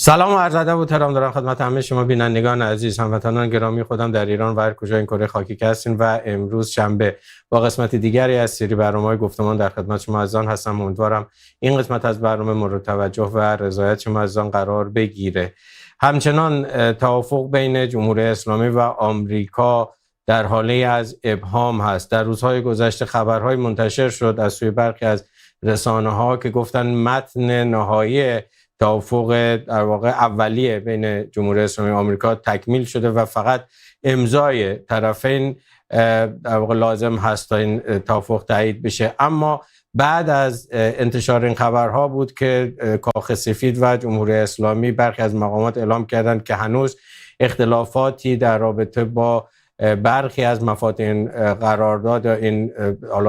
سلام و عرض ادب و احترام دارم خدمت همه شما بینندگان عزیز، هموطنان گرامی خودم در ایران و هر کجای این کره خاکی که هستین و امروز شنبه با قسمت دیگری از سری برنامه‌های گفتمان در خدمت شما عزیزان هستم. امیدوارم این قسمت از برنامه مورد توجه و رضایت شما عزیزان قرار بگیره. همچنان توافق بین جمهوری اسلامی و آمریکا در حاله از ابهام هست. در روزهای گذشته خبرهای منتشر شد از سوی برخی از رسانه‌ها که گفتن متن نهایی توافق در واقع اولیه بین جمهوری اسلامی و آمریکا تکمیل شده و فقط امضای طرفین در واقع لازم هست تا این توافق تایید بشه. اما بعد از انتشار این خبرها بود که کاخ سفید و جمهوری اسلامی برخی از مقامات اعلام کردند که هنوز اختلافاتی در رابطه با برخی از مفاتن این قرارداد این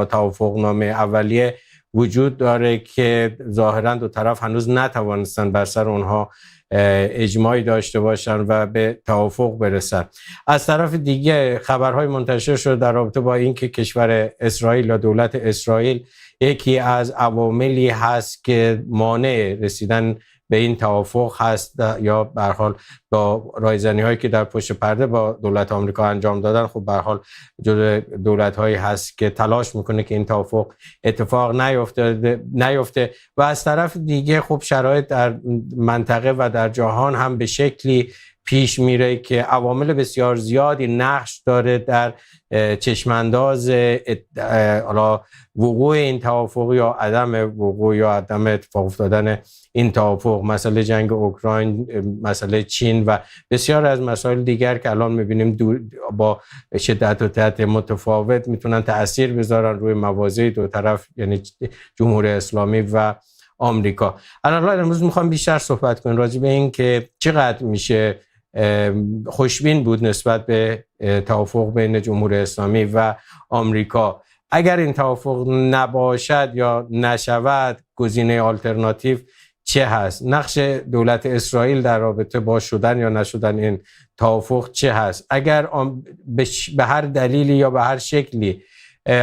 توافقنامه اولیه وجود داره که ظاهراً دو طرف هنوز نتوانستن بر سر اونها اجماعی داشته باشن و به توافق برسن. از طرف دیگه خبرهای منتشر شد در رابطه با اینکه کشور اسرائیل یا دولت اسرائیل یکی از عواملی هست که مانع رسیدن به این توافق هست یا به هر حال با رایزنی هایی که در پشت پرده با دولت آمریکا انجام دادن. خب به هر حال جزو دولت هایی هست که تلاش میکنه که این توافق اتفاق نیفته و از طرف دیگه خب شرایط در منطقه و در جهان هم به شکلی پیش میره که عوامل بسیار زیادی نقش داره در چشمانداز وقوع این توافق یا عدم وقوع یا عدم اتفاق افتادن این توافق. مسئله جنگ اوکراین، مسئله چین و بسیار از مسائل دیگر که الان میبینیم با شدت و تحت متفاوت میتونن تأثیر بذارن روی موازی دو طرف، یعنی جمهوری اسلامی و آمریکا. الان امروز میخوام بیشتر صحبت کنیم راجع به این که چقدر میشه خوشبین بود نسبت به توافق بین جمهوری اسلامی و آمریکا. اگر این توافق نباشد یا نشود، گزینه آلترناتیو چه هست؟ نقش دولت اسرائیل در رابطه با شدن یا نشدن این توافق چه هست؟ اگر به هر دلیلی یا به هر شکلی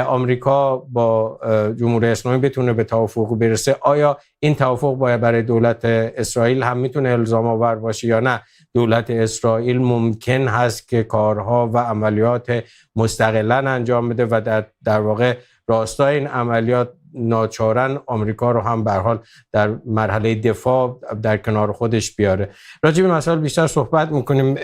آمریکا با جمهوری اسلامی بتونه به توافق برسه، آیا این توافق باید برای دولت اسرائیل هم میتونه الزام آور باشه یا نه؟ دولت اسرائیل ممکن هست که کارها و عملیات مستقلاً انجام بده و در واقع راستای این عملیات ناچارن آمریکا رو هم به هر حال در مرحله دفاع در کنار خودش بیاره. راجع به مسائل بیشتر صحبت میکنیم.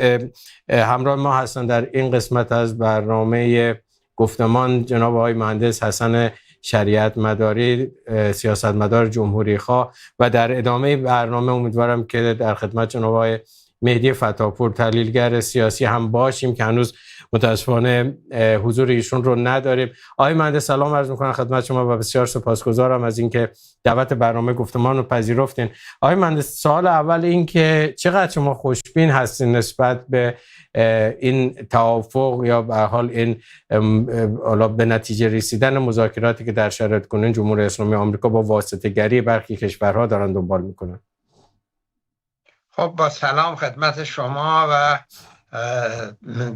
همراه ما هستن در این قسمت از برنامه گفتمان جناب آقای مهندس حسن شریعت مداری، سیاستمدار جمهوری خواه، و در ادامه برنامه امیدوارم که در خدمت جناب آقای مهدی فتاپور تحلیلگر سیاسی هم باشیم که هنوز متاسفانه حضور ایشون رو نداریم. آقای مهندس سلام عرض میکنم خدمت شما و بسیار سپاسگزارم از اینکه دعوت برنامه گفتمان رو پذیرفتین. آقای مهندس، سوال اول این که چقدر شما خوشبین هستین نسبت به این توافق یا به هر حال این به نتیجه رسیدن مذاکراتی که در شرایط کنون جمهوری اسلامی آمریکا با واسطه‌گری برخی کشورها دارن دنبال میکنن؟ خب با سلام خدمت شما و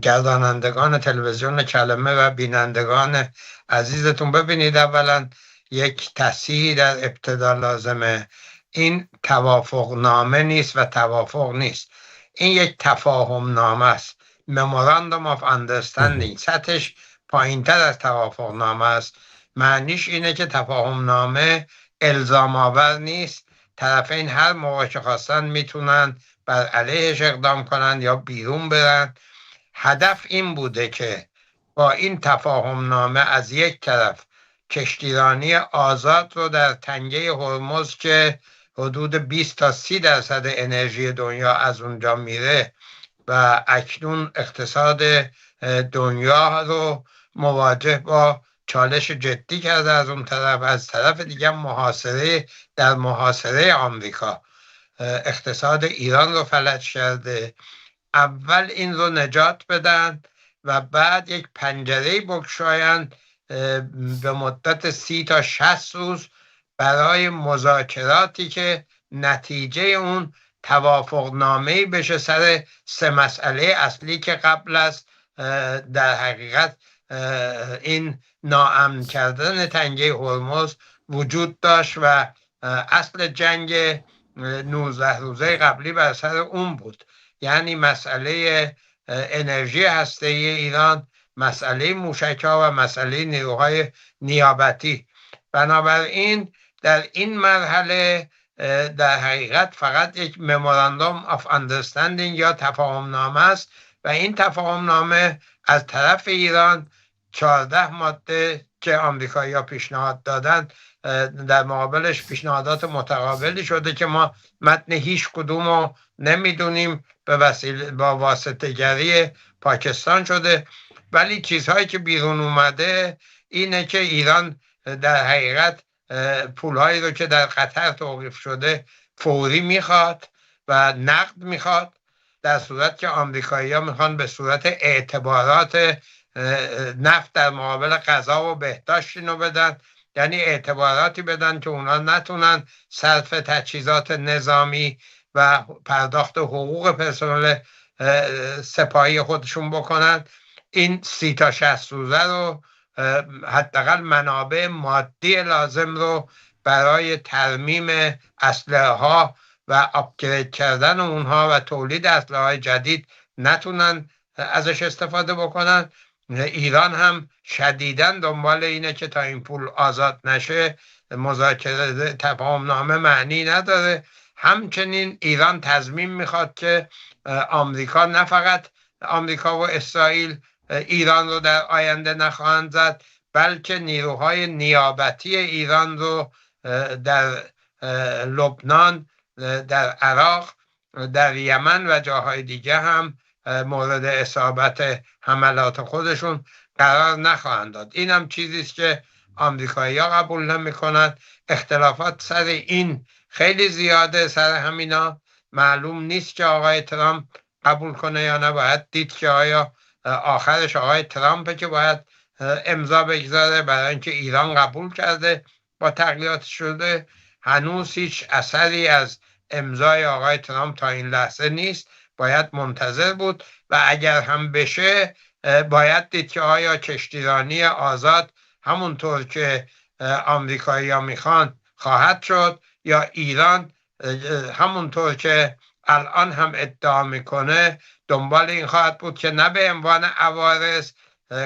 گردانندگان تلویزیون کلمه و بینندگان عزیزتون. ببینید، اولا یک تصحیح در ابتدا لازمه. این توافق نامه نیست و توافق نیست، این یک تفاهم نامه است. مموراندوم آف اندرستندینگ سطحش پایین تر از توافق نامه است. معنیش اینه که تفاهم نامه الزام آور نیست، طرفین هر موقع که خواستن میتونن بر علیهش اقدام کنن یا بیرون برن. هدف این بوده که با این تفاهم نامه از یک طرف کشتیرانی آزاد رو در تنگه هرمز که حدود 20 تا 30% انرژی دنیا از اونجا میره و اکنون اقتصاد دنیا رو مواجه با چالش جدی کرده، از اون طرف از طرف دیگه محاصره آمریکا اقتصاد ایران رو فلج کرده. اول این رو نجات بدن و بعد یک پنجره بگشاین به مدت 30 تا 60 روز برای مذاکراتی که نتیجه اون توافق نامه‌ای بشه سر 3 مسئله اصلی که قبل از در حقیقت این ناامن کردن تنگه هرمز وجود داشت و اصل جنگ 19 روزه قبلی بر سر اون بود. یعنی مسئله انرژی هسته‌ای ایران، مسئله موشک‌ها و مسئله نیروهای نیابتی. بنابراین در این مرحله در حقیقت فقط یک مموراندوم آف اندرستندینگ یا تفاهمنامه است و این تفاهمنامه از طرف ایران 14 ماده که آمریکایی‌ها پیشنهاد دادن در مقابلش پیشنهادات متقابلی شده که ما متن هیچ کدوم رو نمیدونیم، با واسطه گری پاکستان شده. ولی چیزهایی که بیرون اومده اینه که ایران در حقیقت پولهایی رو که در قطر توقیف شده فوری میخواد و نقد میخواد، در صورت که آمریکایی‌ها میخوان به صورت اعتبارات نفت در مقابل غذا و بهداشت اینو بدن، یعنی اعتباراتی بدن که اونا نتونن صرف تجهیزات نظامی و پرداخت حقوق پرسنل سپاهی خودشون بکنن. این 30 تا 60 روزه رو حداقل منابع مادی لازم رو برای ترمیم اسلحه ها و آپگرید کردن اونها و تولید اسلحه های جدید نتونن ازش استفاده بکنن. ایران هم شدیداً دنبال اینه که تا این پول آزاد نشه مذاکره تفاهمنامه معنی نداره. همچنین ایران تضمین میخواد که آمریکا، نه فقط آمریکا و اسرائیل ایران رو در آینده نخواهند زد، بلکه نیروهای نیابتی ایران رو در لبنان، در عراق، در یمن و جاهای دیگه هم مورد اصابت حملات خودشون قرار نخواهند داد. این هم چیزی است که آمریکایی‌ها قبول نمی‌کنند. اختلافات سر این خیلی زیاده. سر همینا معلوم نیست که آقای ترامپ قبول کنه یا نه. باید دید که آیا آخرش آقای ترامپ که باید امضا بگذاره، برای اینکه ایران قبول کرده با تغییرات شده. هنوز هیچ اثری از امضای آقای ترامپ تا این لحظه نیست. باید منتظر بود و اگر هم بشه باید دید که آیا کشتیرانی آزاد همونطور که آمریکایی‌ها میخوان خواهد شد، یا ایران همونطور که الان هم ادعا میکنه دنبال این خواهد بود که نه به عنوان عوارض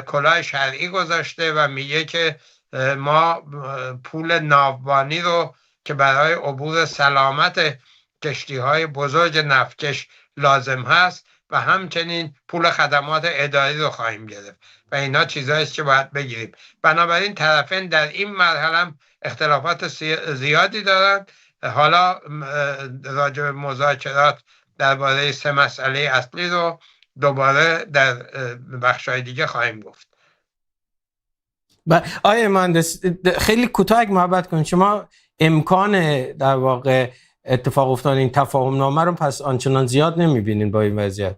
کلاه شرعی گذاشته و میگه که ما پول ناوبانی رو که برای عبور سلامت کشتی‌های بزرگ نفتکش لازم هست و همچنین پول خدمات اداری رو خواهیم گرفت و اینا چیزایی است که باید بگیریم. بنابراین طرفین در این مرحله اختلافات زیادی دارند. حالا راجع به مذاکرات درباره 3 مسئله اصلی رو دوباره در بخش‌های دیگه خواهیم گفت. آقای مهندس خیلی کوتاه محبت کنید، شما امکان در واقع اتفاق افتادن این تفاهمنامه رو پس آنچنان زیاد نمی‌بینین با این وضعیت؟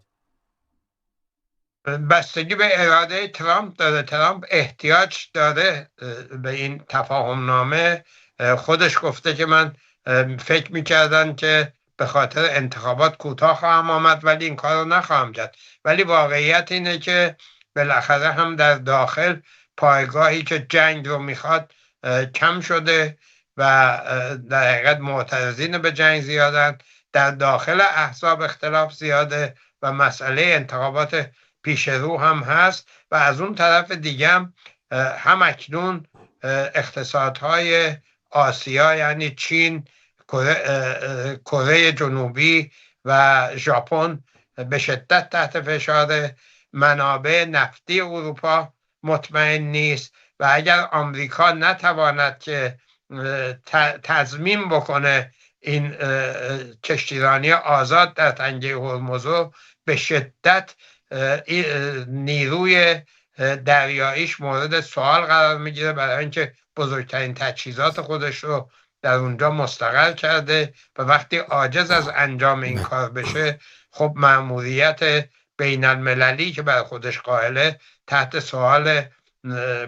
بستگی به اراده ترامپ داره. ترامپ احتیاج داره به این تفاهمنامه. خودش گفته که من فکر می‌کردم که به خاطر انتخابات کوتاه خواهم آمد ولی این کار رو نخواهم کرد. ولی واقعیت اینه که بالاخره هم در داخل پایگاهی که جنگ رو میخواد کم شده و در حقیقت معترضین به جنگ زیادن. در داخل احزاب اختلاف زیاده و مسئله انتخابات پیش رو هم هست و از اون طرف دیگه هم اکنون اقتصادهای آسیا یعنی چین، کره جنوبی و ژاپن به شدت تحت فشار. منابع نفتی اروپا مطمئن نیست و اگر آمریکا نتواند که تضمین بکنه این کشتیرانی آزاد در تنگه هرمز رو، به شدت نیروی دریاییش مورد سوال قرار میگیره، برای اینکه بزرگترین تجهیزات خودش رو در اونجا مستقر کرده و وقتی عاجز از انجام این کار بشه خب مأموریت بین المللی که بر خودش قائله تحت سوال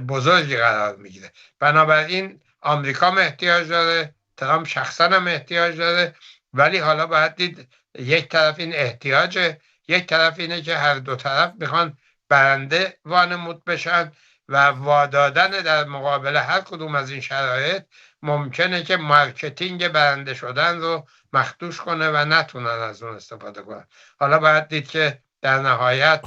بزرگی قرار میگیره. بنابراین آمریکا هم احتیاج داره، ترامپ شخصا هم احتیاج داره، ولی حالا باید دید یک طرف این احتیاجه، یک طرف اینه که هر دو طرف میخوان برنده وانمود بشن و وادادن در مقابل هر کدوم از این شرایط ممکنه که مارکتینگ برنده شدن رو مخدوش کنه و نتونن از اون استفاده کنن. حالا باید دید که در نهایت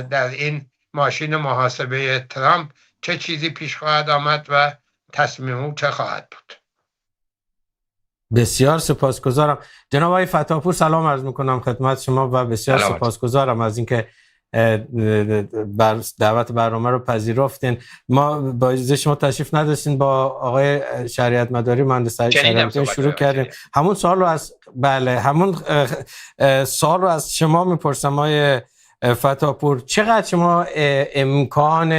در این ماشین محاسبه ترامپ چه چیزی پیش خواهد آمد و تصمیم او چه خواهد بود. بسیار سپاسگزارم جناب آقای فتاحپور. سلام عرض میکنم خدمت شما و بسیار سپاسگزارم از اینکه دعوت برنامه رو پذیرفتین. ما با اجازه شما تشریف نداشتین، با آقای شریعت مداری مهندس شریعتی شروع کردیم. همون سوال رو از سوال رو از شما میپرسم آقای فتاحپور، چقدر شما امکان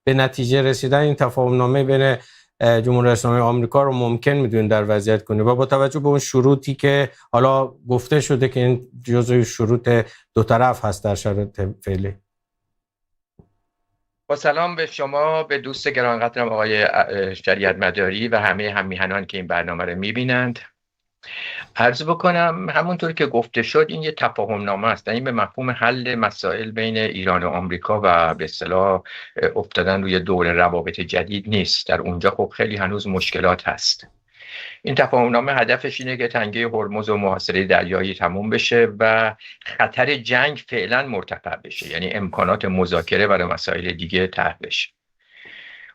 به نتیجه رسیدن این تفاهم نامه بین جمهوری اسلامی آمریکا رو ممکن میدونید در وضعیت کنید و با توجه به اون شروطی که حالا گفته شده که این جزء شروط دو طرف هست در شرایط فعلی؟ با سلام به شما، به دوست گرانقدرم آقای شریعت مداری و همه هم‌میهنان که این برنامه رو میبینند. عرض بکنم همونطور که گفته شد این یه تفاهم نامه است، این به مفهوم حل مسائل بین ایران و آمریکا و به اصطلاح افتادن روی دور روابط جدید نیست. در اونجا خب خیلی هنوز مشکلات هست. این تفاهم نامه هدفش اینه که تنگه هرمز و محاصره دریایی تموم بشه و خطر جنگ فعلا مرتفع بشه، یعنی امکانات مذاکره برای مسائل دیگه طرح بشه.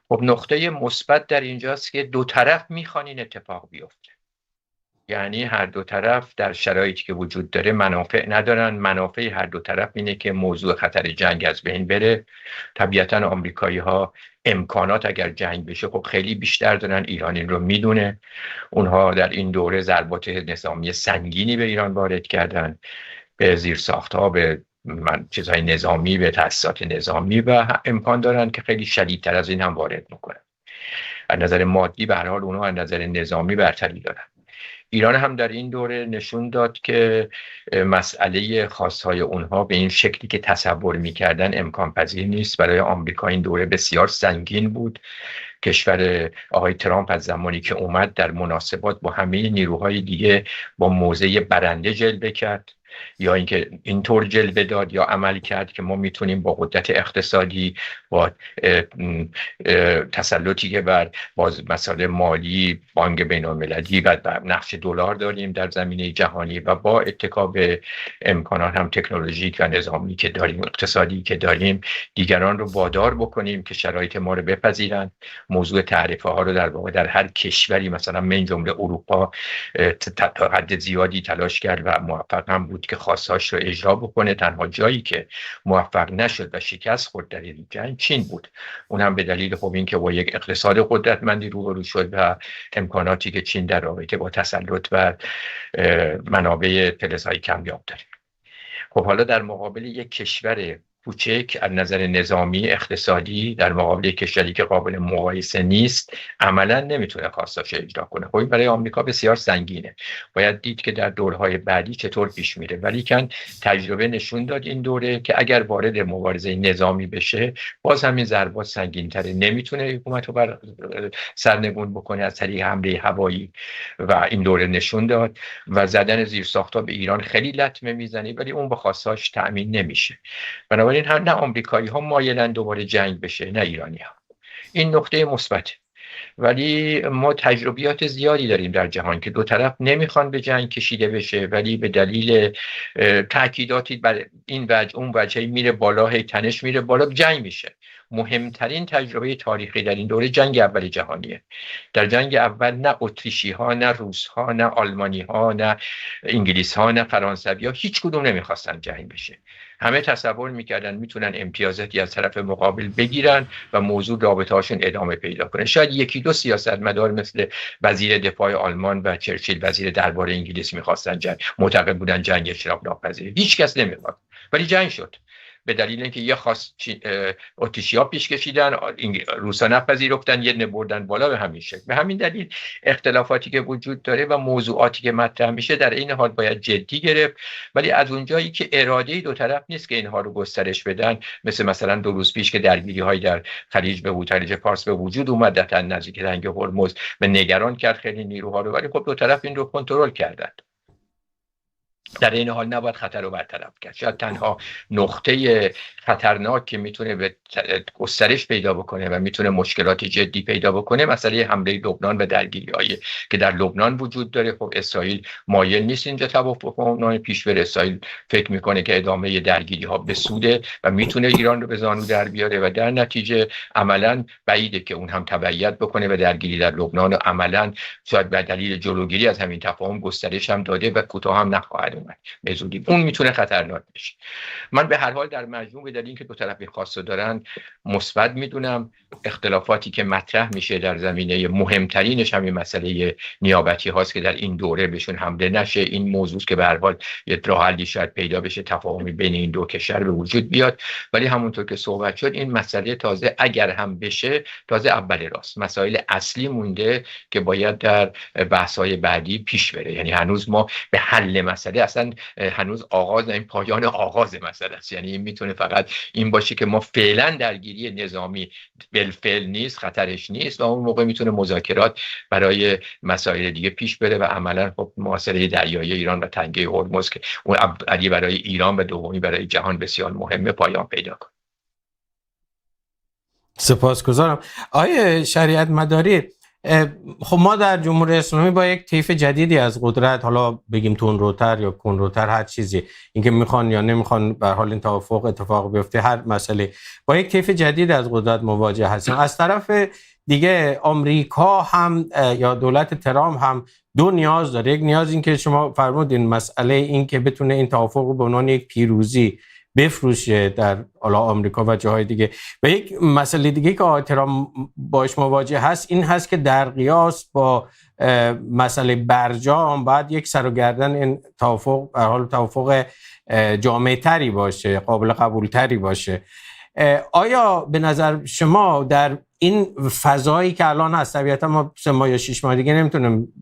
خب نقطه مثبت در اینجاست که دو طرف میخوان این اتفاق بیفته، یعنی هر دو طرف در شرایطی که وجود داره منافع ندارن. منافع هر دو طرف اینه که موضوع خطر جنگ از بین بره. طبیعتاً آمریکایی ها امکانات اگر جنگ بشه خب خیلی بیشتر دارن، ایران این رو میدونه. اونها در این دوره ضربات نظامی سنگینی به ایران وارد کردن، به زیرساخت‌ها، به چیزهای نظامی، به تأسیسات نظامی، و امکان دارن که خیلی شدیدتر از این هم وارد میکنن. از نظر مادی به هر حال اونها از نظر نظامی برتری دارن. ایران هم در این دوره نشون داد که مسئله خاصهای اونها به این شکلی که تصور میکردن امکان پذیر نیست. برای آمریکا این دوره بسیار سنگین بود. کشور آقای ترامپ از زمانی که اومد در مناسبات با همه نیروهای دیگه با موضع برنده جلوه کرد، یا اینکه اینطور جلوه داد یا عمل کرد که ما میتونیم با قدرت اقتصادی، با تسلطی که بر مسائل مالی، بانک بین‌المللی و نقش دلار داریم در زمینه جهانی و با اتکا به امکانات هم تکنولوژیک و نظامی که داریم، اقتصادی که داریم، دیگران رو وادار بکنیم که شرایط ما رو بپذیرن. موضوع تعرفه ها رو در واقع در هر کشوری مثلا من جمله اروپا تا حد زیادی تلاش کرد و موفق هم بود که خواستهاش رو اجرا بکنه. تنها جایی که موفق نشد و شکست خورد در این جنگ چین بود، اون هم به دلیل خب این که با یک اقتصاد قدرتمندی روبرو شد و امکاناتی که چین در رابطه با تسلط و منابع فلزهای کمیاب داره. خب حالا در مقابل یک کشور کوچک از نظر نظامی اقتصادی، در مقابل کشوری که قابل مقایسه نیست، عملا نمیتونه خواستاشو اجرا کنه. خب این برای آمریکا بسیار سنگینه. باید دید که در دورهای بعدی چطور پیش میره. ولیکن تجربه نشون داد این دوره که اگر وارد مبارزه نظامی بشه باز همین ضربات سنگین‌تره، نمیتونه حکومت رو بر سرنگون بکنه از طریق حمله هوایی و این دوره نشون داد. و زدن زیرساخت‌ها به ایران خیلی لطمه میزنه ولی اون به خواستاش تأمین نمیشه. بنابراین نه آمریکایی ها مایلن دوباره جنگ بشه نه ایرانی ها. این نقطه مثبت. ولی ما تجربیات زیادی داریم در جهان که دو طرف نمیخوان به جنگ کشیده بشه، ولی به دلیل تأکیداتی بر این وجه اون وجهی میره بالا، هی تنش میره بالا، جنگ میشه. مهمترین تجربه تاریخی در این دوره جنگ اول جهانیه. در جنگ اول نه اتریشی ها، نه روس ها، نه آلمانی ها، نه انگلیس ها، نه فرانسوی ها، هیچ کدوم نمیخواستن جنگ بشه. همه تصور میکردن میتونن امتیازاتی از طرف مقابل بگیرن و موضوع رابطه هاشون ادامه پیدا کنه. شاید یکی دو سیاستمدار مثل وزیر دفاع آلمان و چرچیل وزیر دربار انگلیس میخواستن جنگ، معتقد بودن جنگ اجتناب ناپذیره. هیچ کس نمیخواد، ولی جنگ شد. به دلیل اینکه یه خاص اتریشی‌ها پیش کشیدن، روسا نپذیرفتن، یه نبردن بالا. به همین شکل، به همین دلیل اختلافاتی که وجود داره و موضوعاتی که مطرح میشه در این حال باید جدی گرفت. ولی از اونجایی که اراده دو طرف نیست که اینها رو گسترش بدن، مثلا 2 روز پیش که درگیری‌های در خلیج فارس به وجود اومد در نزدیک تنگه هرمز و نگران کرد خیلی نیروها رو، ولی خب دو طرف این رو کنترل کردن. در این حال نباید خطر رو برطرف کرد. شاید تنها نقطه خطرناک که میتونه به گسترش پیدا بکنه و میتونه مشکلات جدی پیدا بکنه مسئله حمله لبنان و درگیری‌هایی که در لبنان وجود داره. خب اسرائیل مایل نیست اینجا توافق پیش بره. اسرائیل فکر میکنه که ادامه درگیری‌ها به سوده و میتونه ایران رو به زانو در بیاره و در نتیجه عملاً بعیده که اون هم تبعیت بکنه و درگیری در لبنان و عملاً شاید به دلیل جلوگیری از همین تفاهم گسترش هم داده و کوتاه هم نخواهد اومد به زودی. اون میتونه خطرناک بشه. من به هر حال در مجموع بدل اینکه دو طرف خاص دارن مثبت میدونم. اختلافاتی که مطرح میشه در زمینه مهمترینش همین مسئله نیابتی هاست که در این دوره بهشون حمله نشه. این موضوع که به هر حال یه راه حلی شاید پیدا بشه، تفاهمی بین این دو کشور به وجود بیاد. ولی همونطور که صحبت شد این مسئله تازه اگر هم بشه تازه اول راست. مسائل اصلی مونده که باید در بحث‌های بعدی پیش بره. یعنی هنوز ما به حل مسئله اصلا هنوز آغاز این پایان آغاز مسئله است. یعنی این میتونه فقط این باشه که ما فعلا درگیری نظامی بالفعل نیست، خطرش نیست و اون موقع میتونه مذاکرات برای مسائل دیگه پیش بره و عملا خب مسئله دریایی ایران و تنگه هرمز که اون اولی برای ایران و دومی برای جهان بسیار مهمه پایان پیدا کنه. سپاسگزارم. آیه شریعت مداری، خب ما در جمهوری اسلامی با یک طیف جدیدی از قدرت، حالا بگیم تندروتر یا کندروتر، هر چیزی، اینکه میخوان یا نمیخوان به حال این توافق اتفاق بیفته، هر مسئله با یک طیف جدید از قدرت مواجه هستیم. از طرف دیگه آمریکا هم یا دولت ترامپ هم دو نیاز داره. یک نیاز این که شما فرمودین، مسئله این که بتونه این توافق رو به عنوان یک پیروزی بفروشه در آمریکا و جاهای دیگه، و یک مسئله دیگه که آقای ترامپ باش مواجه هست این هست که در قیاس با مسئله برجام باید یک سر و گردن این توافق به حال توافق جامع تری باشه، قابل قبول تری باشه. آیا به نظر شما در این فضایی که الان هست، طبیعتا ما 3 ماه یا 6 ماه دیگه نمیتونیم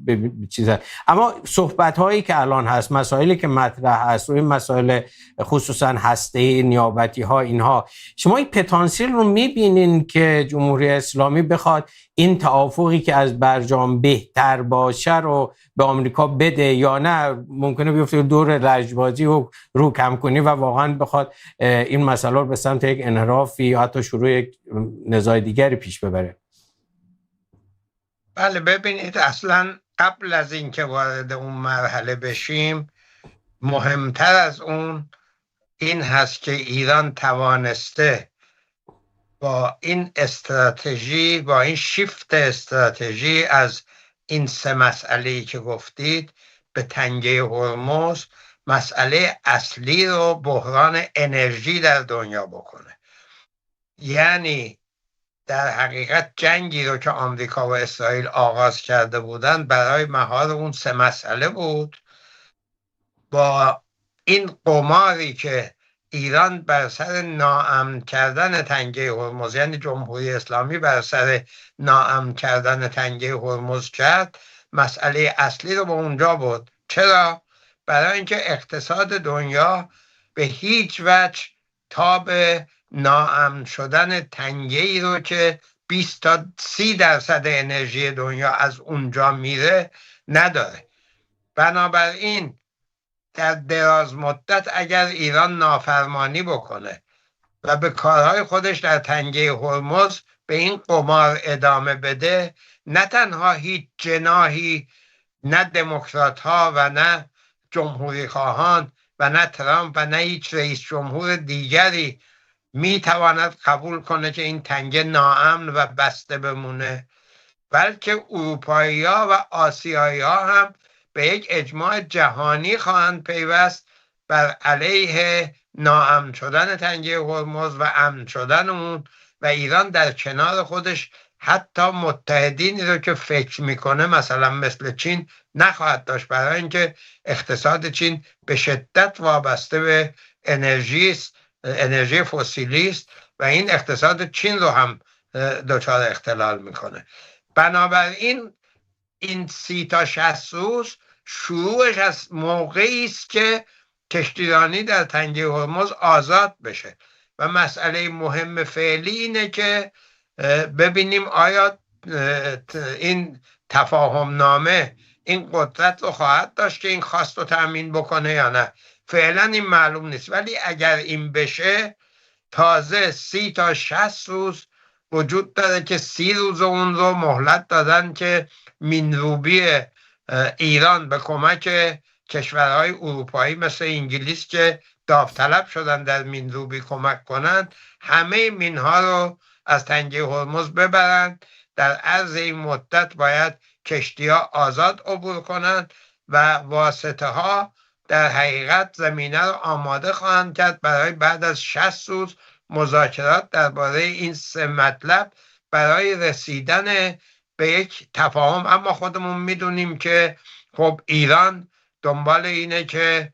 اما صحبت هایی که الان هست، مسائلی که مطرح هست، روی مسائل خصوصا هسته نیابتی ها، اینها، شما این پتانسیل رو میبینین که جمهوری اسلامی بخواد این توافقی که از برجام بهتر باشه رو به آمریکا بده، یا نه ممکنه بیفته دور لجبازی و رو کم کنی و واقعا بخواد این مسئله رو به سمت یک انحرافی یا حتی شروع یک نزاع دیگری پیش ببره؟ بله، ببینید اصلا قبل از اینکه وارد اون مرحله بشیم، مهمتر از اون این هست که ایران توانسته با این استراتژی، با این شیفت استراتژی از این 3 مسئله‌ای که گفتید به تنگه هرمز، مسئله اصلی رو بحران انرژی در دنیا بکنه. یعنی در حقیقت جنگی رو که آمریکا و اسرائیل آغاز کرده بودند برای مهار اون 3 مسئله بود. با این قماری که ایران بر سر ناامن کردن تنگه هرمز، یعنی جمهوری اسلامی بر سر ناامن کردن تنگه هرمز کرد، مسئله اصلی رو به اونجا بود. چرا؟ برای اینکه اقتصاد دنیا به هیچ وجه تاب ناامن شدن تنگه ای رو که 20 تا 30% انرژی دنیا از اونجا میره نداره. بنابراین در دراز مدت اگر ایران نافرمانی بکنه و به کارهای خودش در تنگه هرمز به این قمار ادامه بده، نه تنها هیچ جناحی، نه دموکرات ها و نه جمهوری خواهان و نه ترامپ و نه هیچ رئیس جمهور دیگری میتواند قبول کنه که این تنگه ناامن و بسته بمونه، بلکه اروپایی ها و آسیایی ها هم به یک اجماع جهانی خواهند پیوست بر علیه ناامن شدن تنگه هرمز و امن شدن اون، و ایران در کنار خودش حتی متحدینی رو که فکر میکنه مثلا مثل چین نخواهد داشت، برای اینکه اقتصاد چین به شدت وابسته به انرژی فسیلی است و این اقتصاد چین رو هم دچار اختلال میکنه. بنابراین این 30 تا 60 روز شروعش از موقعی است که کشتیرانی در تنگه هرمز آزاد بشه و مسئله مهم فعلی اینه که ببینیم آیا این تفاهم نامه، این قدرت رو خواهد داشت که این خواست رو تأمین بکنه یا نه. فعلا این معلوم نیست، ولی اگر این بشه تازه 30 تا 60 روز وجود داره که 30 روز اون رو مهلت دادن که مینروبی ایران به کمک کشورهای اروپایی مثل انگلیس که داوطلب شدن در مینروبی کمک کنند، همه مینها رو از تنگه هرمز ببرند. در عرض این مدت باید کشتی‌ها آزاد عبور کنند و واسطه ها در حقیقت زمینه رو آماده خواهند کرد برای بعد از 60 روز مذاکرات درباره این 3 مطلب برای رسیدن به یک تفاهم. اما خودمون میدونیم که خب ایران دنبال اینه که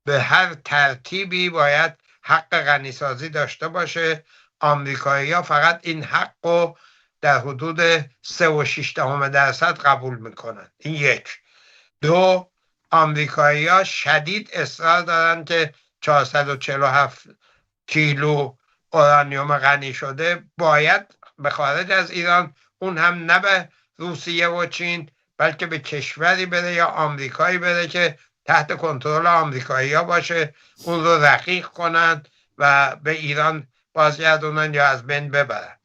به هر ترتیبی باید حق غنیسازی داشته باشه. آمریکایی‌ها فقط این حق رو در حدود 3.6% قبول میکنن. این یک. دو، آمریکایی‌ها شدید اصرار دارن که 447 کیلو اورانیوم غنی شده باید به خارج از ایران، اون هم نه به روسیه و چین بلکه به کشوری بره یا آمریکایی بره که تحت کنترل آمریکایی‌ها باشه، اون رو رقیق کنن و به ایران بازگردونن یا از بین ببرن.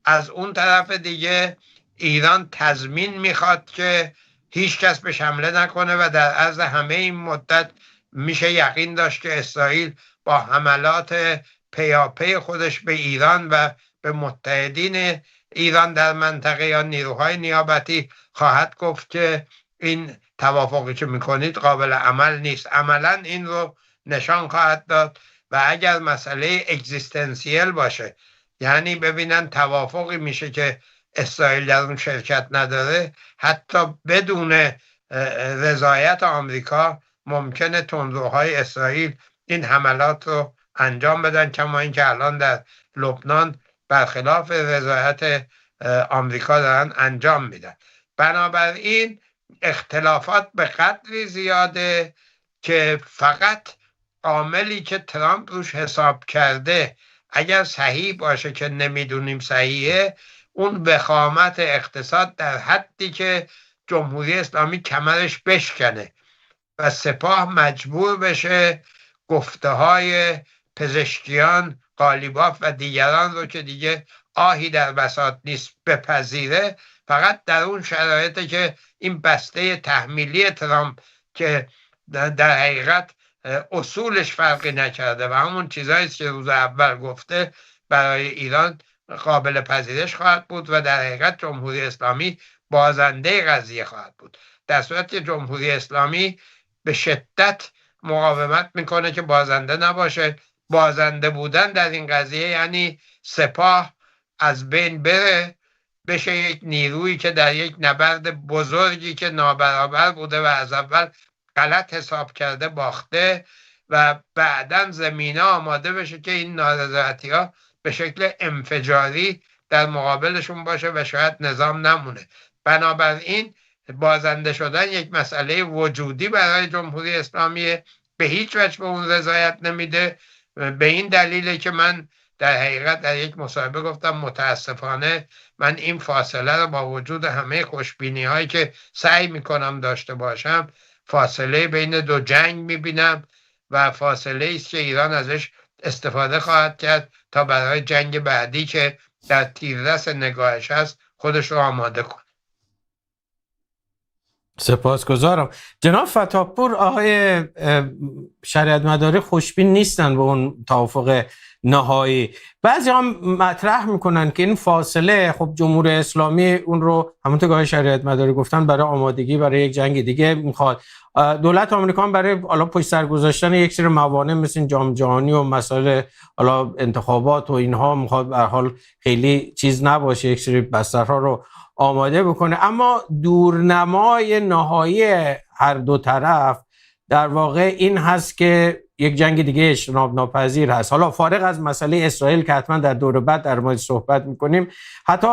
از اون طرف دیگه ایران تضمین میخواد که هیچ کس بهش حمله نکنه و در عرض همه این مدت میشه یقین داشت که اسرائیل با حملات پیاپی خودش به ایران و به متحدین ایران در منطقه یا نیروهای نیابتی خواهد گفت که این توافقی که میکنید قابل عمل نیست. عملا این رو نشان خواهد داد و اگر مسئله اگزیستنسیل باشه، یعنی ببینن توافقی میشه که اسرائیل در اون شرکت نداره، حتی بدون رضایت آمریکا ممکنه تندروهای اسرائیل این حملات رو انجام بدن، کما اینکه الان در لبنان برخلاف رضایت آمریکا دارن انجام میدن. بنابراین اختلافات به قدری زیاده که فقط عاملی که ترامپ روش حساب کرده اگر صحیح باشه که نمیدونیم صحیحه، اون وخامت اقتصاد در حدی که جمهوری اسلامی کمرش بشکنه و سپاه مجبور بشه گفته های پزشکیان، قالیباف و دیگران رو که دیگه آهی در بساط نیست بپذیره. فقط در اون شرایطه که این بسته تحمیلی ترامپ که در حقیقت اصولش فرقی نکرده و همون چیزهایی که روز اول گفته برای ایران قابل پذیرش خواهد بود و در حقیقت جمهوری اسلامی بازنده قضیه خواهد بود، در صورتی که جمهوری اسلامی به شدت مقاومت میکنه که بازنده نباشه. بازنده بودن در این قضیه یعنی سپاه از بین بره، بشه یک نیرویی که در یک نبرد بزرگی که نابرابر بوده و از اول غلط حساب کرده باخته و بعداً زمینه آماده بشه که این نارضایتی ها به شکل انفجاری در مقابلشون باشه و شاید نظام نمونه. بنابراین بازنده شدن یک مسئله وجودی برای جمهوری اسلامی، به هیچ وجه به اون رضایت نمیده. به این دلیله که من در حقیقت در یک مصاحبه گفتم متاسفانه من این فاصله رو با وجود همه خوشبینی هایی که سعی میکنم داشته باشم، فاصله بین دو جنگ میبینم و فاصله است که ایران ازش استفاده خواهد کرد تا برای جنگ بعدی که در تیررس نگاهش هست خودش رو آماده کنه. سپاسگزارم. جناب فتاحپور، آقای شریعت مداری خوشبین نیستن به اون توافق نهایی. بعضی هم مطرح میکنن که این فاصله، خب جمهوری اسلامی اون رو همونطور که آقای شریعت مداری گفتن برای آمادگی برای یک جنگ دیگه میخواد. دولت آمریکا هم برای پشت سر گذاشتن یک سری موانع مثل جام جهانی و مسائل انتخابات و اینها میخواد به هر حال خیلی چیز نباشه، یک سری بسترها رو آماده بکنه. اما دورنمای نهایی هر دو طرف در واقع این هست که یک جنگ دیگه اجتناب ناپذیر هست. حالا فارغ از مسئله اسرائیل که حتما در دور بعد در مورد صحبت میکنیم، حتی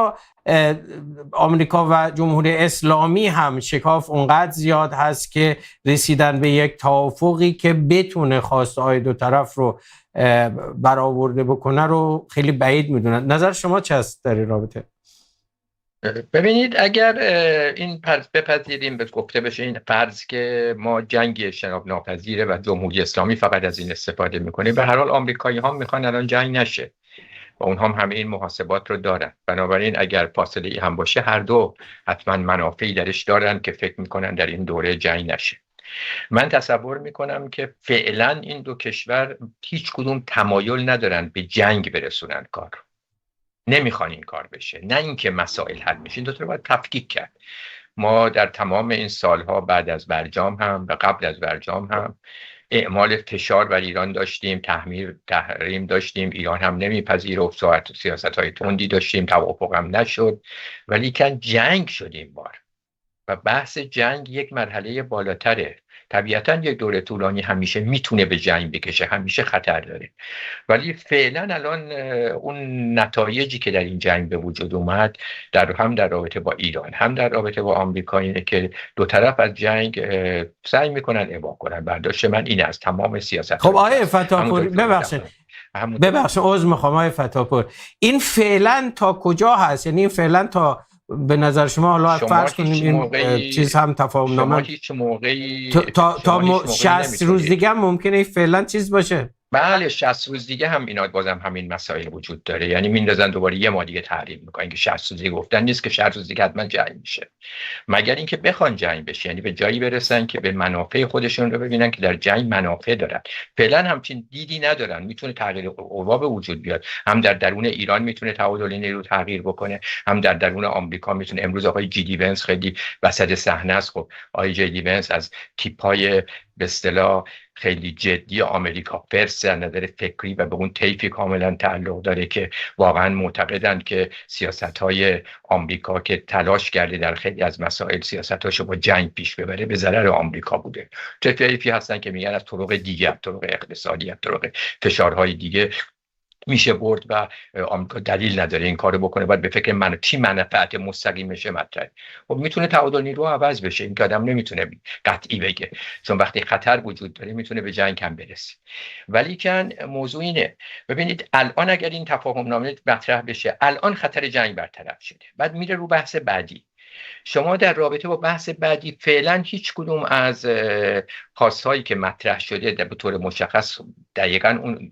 آمریکا و جمهوری اسلامی هم شکاف اونقدر زیاد هست که رسیدن به یک توافقی که بتونه خواسته های دو طرف رو برآورده بکنه رو خیلی بعید میدونن. نظر شما چه است در این رابطه؟ ببینید اگر این فرض بپذیریم، به گفته بشه این فرض که ما جنگ اجتناب ناپذیره و جمهوری اسلامی فقط از این استفاده میکنه، به هر حال آمریکایی ها میخوان الان جنگ نشه و اونها هم همه این محاسبات رو دارن. بنابراین اگر فاصله ای هم باشه، هر دو حتما منافعی درش دارن که فکر میکنن در این دوره جنگ نشه. من تصور میکنم که فعلا این دو کشور هیچ کدوم تمایل ندارن به جنگ برسونن کار، نمیخوان این کار بشه، نه اینکه مسائل حل میشه. این دو تا رو باید تفکیک کرد. ما در تمام این سالها بعد از برجام هم و قبل از برجام هم اعمال فشار بر ایران داشتیم، تحریم داشتیم، ایران هم نمیپذیرفت، سیاست‌های تندی داشتیم، توافق هم نشد، ولی که جنگ شدیم بار و بحث جنگ یک مرحله بالاتره. طبیعتاً یک دوره طولانی همیشه میتونه به جنگ بکشه، همیشه خطر داره، ولی فعلا الان اون نتایجی که در این جنگ به وجود اومد، هم در رابطه با ایران هم در رابطه با آمریکا، اینه که دو طرف از جنگ سعی میکنن ابعاد کنن. برداشت من اینه از تمام سیاست. خب آقای فتاپور ببخشید عذر میخوام آقای فتاپور، این فعلا تا کجا هست؟ یعنی این فعلا تا به نظر شما، حالا فرض کنیم این چیز هم تفاهم نامه هیچ موقعی تا 60 روز دیگه هم ممکنه فعلا چیز باشه؟ بله 60 روز دیگه هم اینا بازم همین مسائل وجود داره، یعنی میندازن دوباره یه ما دیگه تحریم میکنن که 60 روز دیگه گفتن نیست که 60 روز دیگه حتما جنگ میشه، مگر اینکه بخوان جنگ بشه، یعنی به جایی برسن که به منافع خودشون رو ببینن که در جنگ منافع دارن. فعلا همچین دیدی ندارن. میتونه تغییر اوضاع به وجود بیاد، هم در درون ایران میتونه تعادل نیرو تغییر بکنه، هم در درون آمریکا میتونه. امروز آقای جی دی ونس خیلی وسط صحنه است. خب آقای جی دی ونس از تیپ‌های به اصطلاح خیلی جدی آمریکا فرست در نظر فکری و به اون طیفی کاملا تعلق داره که واقعا معتقدند که سیاست‌های آمریکا که تلاش کرده در خیلی از مسائل سیاستاشو با جنگ پیش ببره، به ضرر آمریکا بوده. طیفی هستن که میگن از طرق دیگه، طرق اقتصادی، طرق فشارهای دیگه میشه برد و آمریکا دلیل نداره این کارو بکنه، باید به فکر چی منفعت مستقیمشه مطرح. خب میتونه تعادل نیرو عوض بشه، این که آدم نمیتونه قطعی بگه، چون وقتی خطر وجود داره میتونه به جنگ هم برسه. ولی که موضوع اینه، ببینید الان اگر این تفاهم نامه مطرح بشه، الان خطر جنگ برطرف شده، بعد میره رو بحث بعدی. شما در رابطه با بحث بعدی فعلا هیچ کدوم از خواستهایی که مطرح شده به طور مشخص دقیقاً اون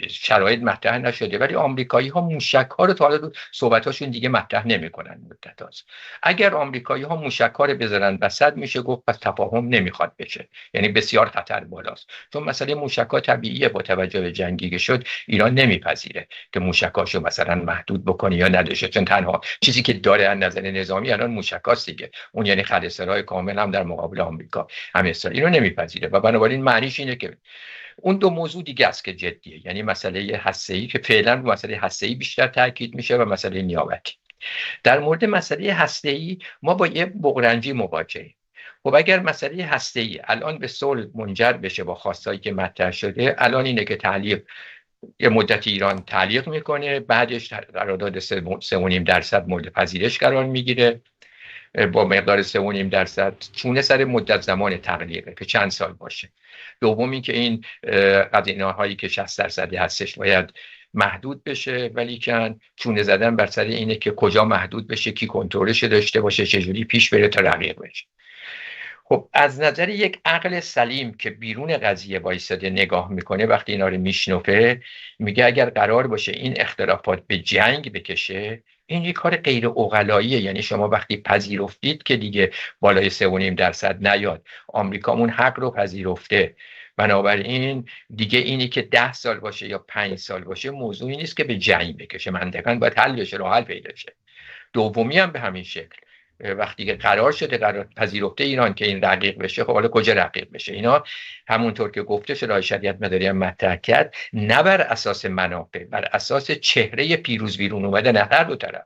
شرایط مطرح نشده، ولی آمریکایی ها موشک ها رو تا حالا صحبتاشون دیگه مطرح نمیکنن مدت هاست. اگر آمریکایی ها موشک ها رو بذارن وسط، میشه گفت پس تفاهم نمیخواد بشه، یعنی بسیار خطر بالاست. چون مسئله موشک ها طبیعیه، با توجه به جنگی که شد ایران نمیپذیره که موشکاشو مثلا محدود بکنه یا نداشه، چون تنها چیزی که داره از نظر نظامی الان موشکاست دیگه، اون یعنی خلسرای کامل هم در مقابل آمریکا هم اسرائیل اینو نمیپذیره. و بنابراین معنیش اینه که اون دو موضوع دیگه است که جدیه، یعنی مسئله هسته‌ای که فعلا رو مسئله هسته‌ای بیشتر تاکید میشه و مسئله نیابتی. در مورد مسئله هسته‌ای ما با یه بغرنجی مواجهیم. خب اگر مسئله هسته‌ای الان به صلح منجر بشه با خواستایی که مطرح شده، الان اینه که تعلیق یه مدتی ایران تعلیق میکنه، بعدش قرارداد 3.5% مورد پذیرش قرار میگیره با مقدار 3.5%، چونه سر مدت زمان تقلیقه که چند سال باشه. دومی که این قضیه‌هایی که 60% هستش باید محدود بشه، ولی که چونه زدن بر سر اینه که کجا محدود بشه، کی کنترلش داشته باشه، چجوری پیش بره تا رقیق بشه. خب از نظر یک عقل سلیم که بیرون قضیه وایساده نگاه میکنه، وقتی اینا رو میشنفه، میگه اگر قرار باشه این اختلافات به جنگ بکشه، این یک کار غیر عقلاییه. یعنی شما وقتی پذیرفتید که دیگه بالای 3.5% نیاد، آمریکا اون حق رو پذیرفته، بنابراین دیگه اینی که 10 سال باشه یا 5 سال باشه موضوعی نیست که به جنگ بکشه، منطقاً باید حل بشه، راه حل پیدا شه. دومی هم به همین شکل، وقتی که قرار شده پذیرفته ایران که این رقیق بشه، خب حالا کجا رقیق بشه؟ اینا همونطور که گفته شورای شریعت مداری هم مطرح کرد، نه بر اساس منافع، بر اساس چهره پیروز بیرون اومدن هر دو طرف.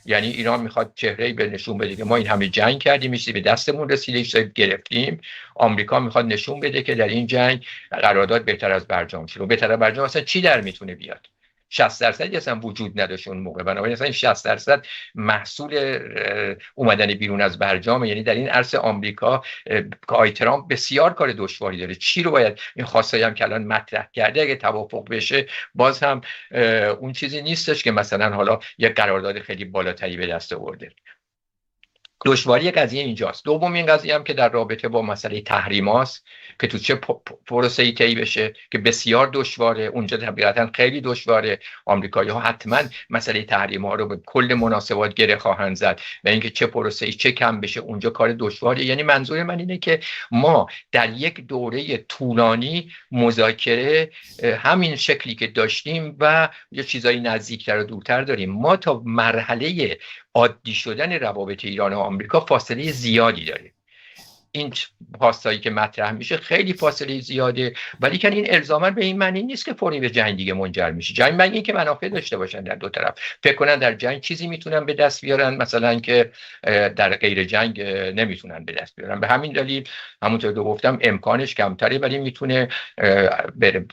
یعنی ایران میخواد چهره‌ای به نشون بده که ما این همه جنگ کردیم، میشه به دستمون رسیده، گرفتیم. آمریکا میخواد نشون بده که در این جنگ قرارداد بهتر از برجام شد. بهتر از برجام اصلا چی در میتونه بیاد؟ 60% اصلا وجود نداشت اون موقع. بنابراین اصلا 60% محصول اومدن بیرون از برجام. یعنی در این عرصه آمریکا آقای ترامپ بسیار کار دشواری داره. چی رو باید این خواستایی هم که الان مطرح کرده اگه توافق بشه، باز هم اون چیزی نیستش که مثلا حالا یک قرارداد خیلی بالاتری به دست آورده. دشواری قضیه اینجاست. دومین قضیه هم که در رابطه با مسئله تحریماست که تو چه پروسه‌ای طی بشه که بسیار دشواره. اونجا طبیعتاً خیلی دشواره. آمریکایی‌ها حتما مسئله تحریم‌ها رو به کل مناسبات گره خواهند زد و اینکه چه پروسه‌ای چه کم بشه اونجا کار دشواریه. یعنی منظور من اینه که ما در یک دوره طولانی مذاکره همین شکلی که داشتیم و یه چیزایی نزدیکتر و دورتر داریم. ما تا مرحله عادی شدن روابط ایران و آمریکا فاصله زیادی داره. این خواستایی که مطرح میشه خیلی فاصله زیاده، ولی که این الزاما به این معنی نیست که فوری به جنگ دیگه منجر میشه. جنگ معنی این که منافع داشته باشن در دو طرف، فکر کنن در جنگ چیزی میتونن به دست بیارن مثلا که در غیر جنگ نمیتونن به دست بیارن. به همین دلیل همونطور که گفتم امکانش کمتره، ولی میتونه بره.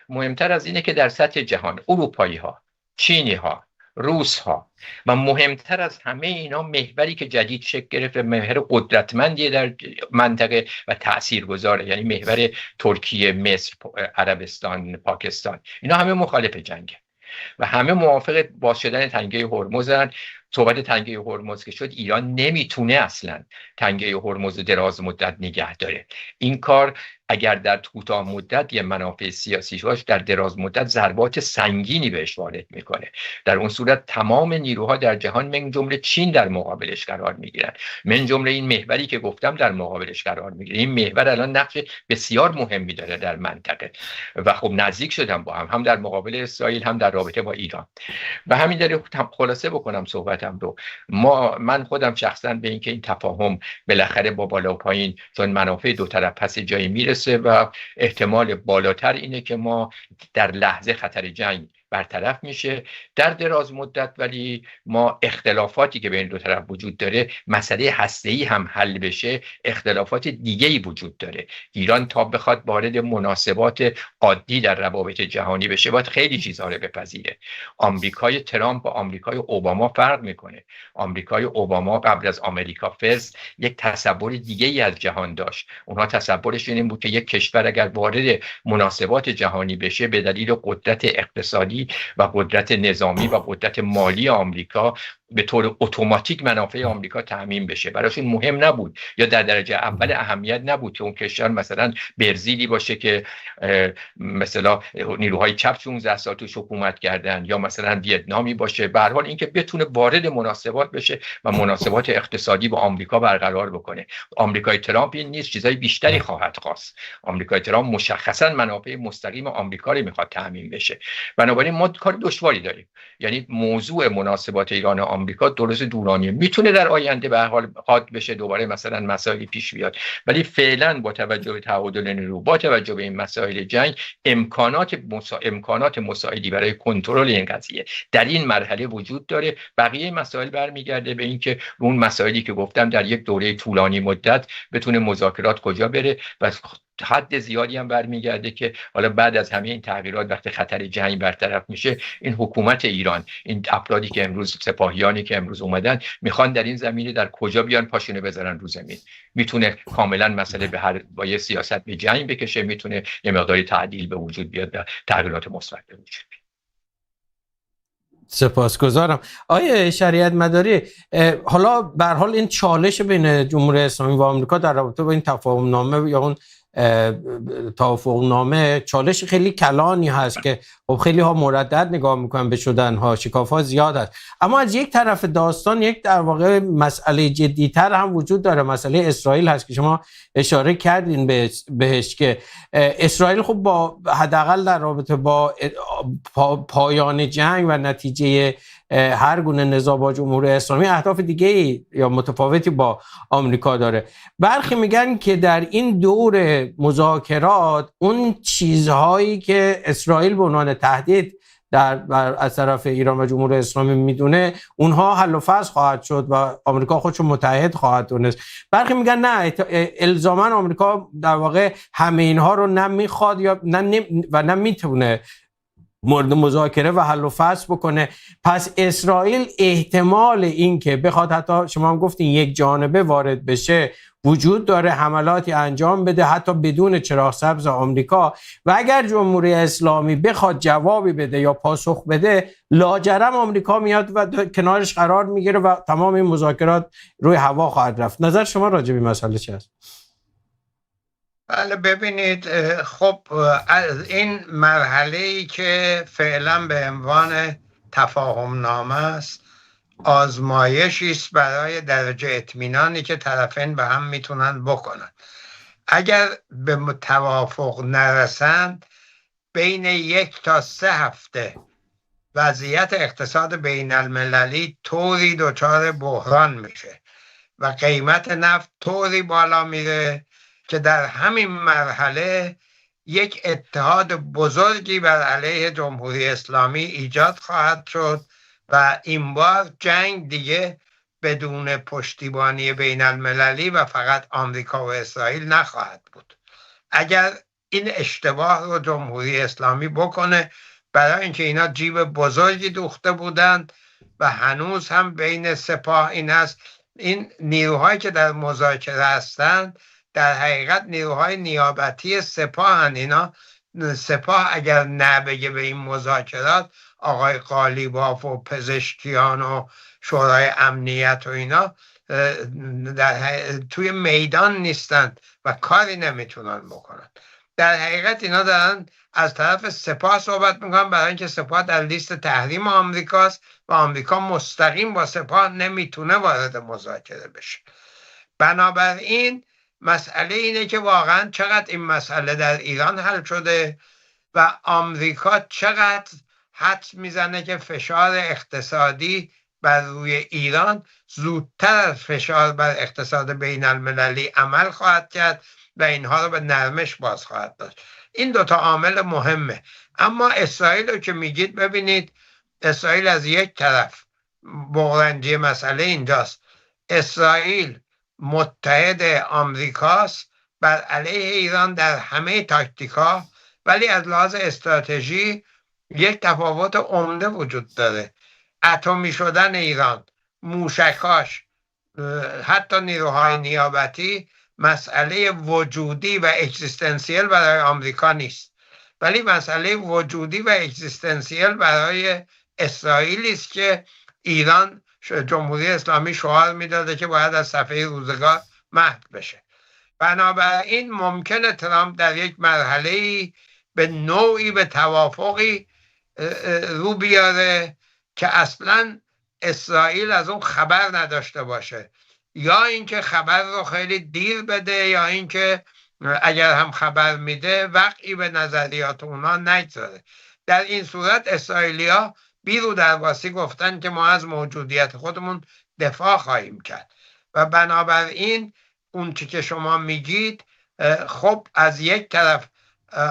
مهمتر از اینه که در سطح جهان اروپایی ها، چینی ها، روس ها و مهمتر از همه اینا محوری که جدید شکل گرفت، محور قدرتمندی در منطقه و تاثیرگذاره، یعنی محور ترکیه، مصر، عربستان، پاکستان، اینا همه مخالف جنگه و همه موافق باز شدن تنگه هرمزن. صحبت تنگه هرمز که شد، ایران نمیتونه اصلا تنگه هرمز دراز مدت نگه داره. این کار اگر در کوتاه مدت یه منافع سیاسیش باشه، در دراز مدت ضربات سنگینی بهش وارد میکنه. در اون صورت تمام نیروها در جهان من جمله چین در مقابلش قرار میگیرن، من جمله این محوری که گفتم در مقابلش قرار میگیره. این محور الان نقش بسیار مهمی داره در منطقه و خب نزدیک شدن با هم در مقابل اسرائیل، هم در رابطه با ایران. و همین دلیل خلاصه بکنم صحبتم رو، من خودم شخصا به اینکه این تفاهم بالاخره با بالا و پایین چون منافع دو طرف پس جایی میرسه و احتمال بالاتر اینه که ما در لحظه خطر جنگ برطرف میشه. در دراز مدت ولی ما اختلافاتی که بین دو طرف وجود داره، مسئله هسته‌ای هم حل بشه، اختلافات دیگه‌ای وجود داره. ایران تا بخواد وارد مناسبات عادی در روابط جهانی بشه باید خیلی چیزها رو بپذیره. آمریکای ترامپ و آمریکای اوباما فرق میکنه. آمریکای اوباما قبل از آمریکا فرست یک تصور دیگه‌ای از جهان داشت. اونها تصورشون این بود که یک کشور اگر وارد مناسبات جهانی بشه به دلیل قدرت اقتصادی و قدرت نظامی و قدرت مالی آمریکا به طور اتوماتیک منافع آمریکا تضمین بشه. براشون مهم نبود یا در درجه اول اهمیت نبود که اون کشور مثلا برزیلی باشه که مثلا نیروهای چپ 16 سال توش حکومت کردن، یا مثلا ویتنامی باشه. به هر حال اینکه بتونه وارد مناسبات بشه و مناسبات اقتصادی با آمریکا برقرار بکنه. آمریکای ترامپ این نیست، چیزای بیشتری خواهد خواست. آمریکای ترامپ مشخصا منافع مستقیم آمریکا رو میخواد تضمین بشه. بنابراین ما کار دشواری داریم. یعنی موضوع مناسبات ایران و آمریکا درست دورانیه، میتونه در آینده به هر حال حاد بشه، دوباره مثلا مسائلی پیش بیاد، ولی فعلا با توجه به تعادل نیرو، با توجه به این مسائل جنگ، امکانات مساعدی برای کنترل این قضیه در این مرحله وجود داره. بقیه مسائل برمیگرده به اینکه اون مسائلی که گفتم در یک دوره طولانی مدت بتونه مذاکرات کجا بره و حد زیادی هم برمیگرده که حالا بعد از همه این تغییرات وقتی خطر جنگ برطرف میشه، این حکومت ایران، این افرادی که امروز سپاهیانی که امروز اومدن میخوان در این زمینه در کجا بیان پاشونه بذارن رو زمین. میتونه کاملا مسئله با یه سیاست به جنگ بکشه، میتونه یه مقداری تعدیل به وجود بیاد و تغییرات مثبت به وجود بیاد. سپاسگزارم. آیه شریعت مداری، حالا به هر حال این چالش بین جمهوری اسلامی و آمریکا در رابطه با این تفاهم نامه یا اون توافق نامه چالش خیلی کلانی هست که خب خیلی ها مردد نگاه میکنن به شدن ها، شکاف ها زیاد هست. اما از یک طرف داستان یک در واقع مسئله جدیتر هم وجود داره، مسئله اسرائیل هست که شما اشاره کردین بهش که اسرائیل خب با حداقل در رابطه با پایان جنگ و نتیجه هر گونه نزاع با جمهوری اسلامی اهداف دیگه یا متفاوتی با آمریکا داره. برخی میگن که در این دور مذاکرات اون چیزهایی که اسرائیل به عنوان تهدید از طرف ایران و جمهوری اسلامی میدونه اونها حل و فصل خواهد شد و آمریکا خودشو متحد خواهد دونست. برخی میگن نه، الزاما آمریکا در واقع همه اینها رو نمیخواد یا نه و نمیتونه مورد مذاکره و حل و فصل بکنه. پس اسرائیل احتمال این که بخواد حتی شما هم گفتین یک جانبه وارد بشه وجود داره، حملاتی انجام بده حتی بدون چراغ سبز آمریکا، و اگر جمهوری اسلامی بخواد جوابی بده یا پاسخ بده لاجرم آمریکا میاد و کنارش قرار میگیره و تمام این مذاکرات روی هوا خواهد رفت. نظر شما راجع به مسئله چی است؟ بله ببینید، خب از این مرحله‌ای که فعلا به عنوان تفاهم نامه است آزمایشی است برای درجه اطمینانی که طرفین به هم میتونن بکنن. اگر به توافق نرسند بین 1 تا 3 هفته وضعیت اقتصاد بین المللی طوری دچار بحران میشه و قیمت نفت طوری بالا میره که در همین مرحله یک اتحاد بزرگی بر علیه جمهوری اسلامی ایجاد خواهد شد و این بار جنگ دیگه بدون پشتیبانی بین المللی و فقط آمریکا و اسرائیل نخواهد بود. اگر این اشتباه رو جمهوری اسلامی بکنه، برای اینکه اینا جیب بزرگی دوخته بودند و هنوز هم بین سپاه این است، این نیروهایی که در مذاکره هستند در حقیقت نیروهای نیابتی سپاه هستند. اینا سپاه اگر نبگه به این مذاکرات، آقای قالیباف و پزشکیان و شورای امنیت و اینا توی میدان نیستند و کاری نمیتونن بکنن. در حقیقت اینا دارن از طرف سپاه صحبت میکنن، برای اینکه سپاه در لیست تحریم آمریکاست و آمریکا مستقیم با سپاه نمیتونه وارد مذاکره بشه. بنابراین مسئله اینه که واقعا چقدر این مسئله در ایران حل شده و آمریکا چقدر حدس میزنه که فشار اقتصادی بر روی ایران زودتر از فشار بر اقتصاد بین المللی عمل خواهد کرد و اینها رو به نرمش باز خواهد داشت. این 2 تا عامل مهمه. اما اسرائیل رو که میگید، ببینید اسرائیل از یک طرف بغرنجی مسئله اینجاست، اسرائیل متحد آمریکاست بر علیه ایران در همه تاکتیکا، ولی از لحاظ استراتژی یک تفاوت عمده وجود داره. اتمی شدن ایران، موشکاش، حتی نیروهای نیابتی مسئله وجودی و اگزیستانسیل برای آمریکا نیست، ولی مسئله وجودی و اگزیستانسیل برای اسرائیل است که ایران، جمهوری اسلامی شعار میداده که باید از صفحه روزگار محو بشه. بنابراین ممکنه ترامپ در یک مرحله‌ای به نوعی به توافقی رو بیاره که اصلا اسرائیل از اون خبر نداشته باشه، یا اینکه خبر رو خیلی دیر بده، یا اینکه اگر هم خبر میده وقعی به نظریات اونا نگذاره. در این صورت اسرائیلیا بیرو درواسی گفتن که ما از موجودیت خودمون دفاع خواهیم کرد و بنابراین اون چی که شما میگید، خب از یک طرف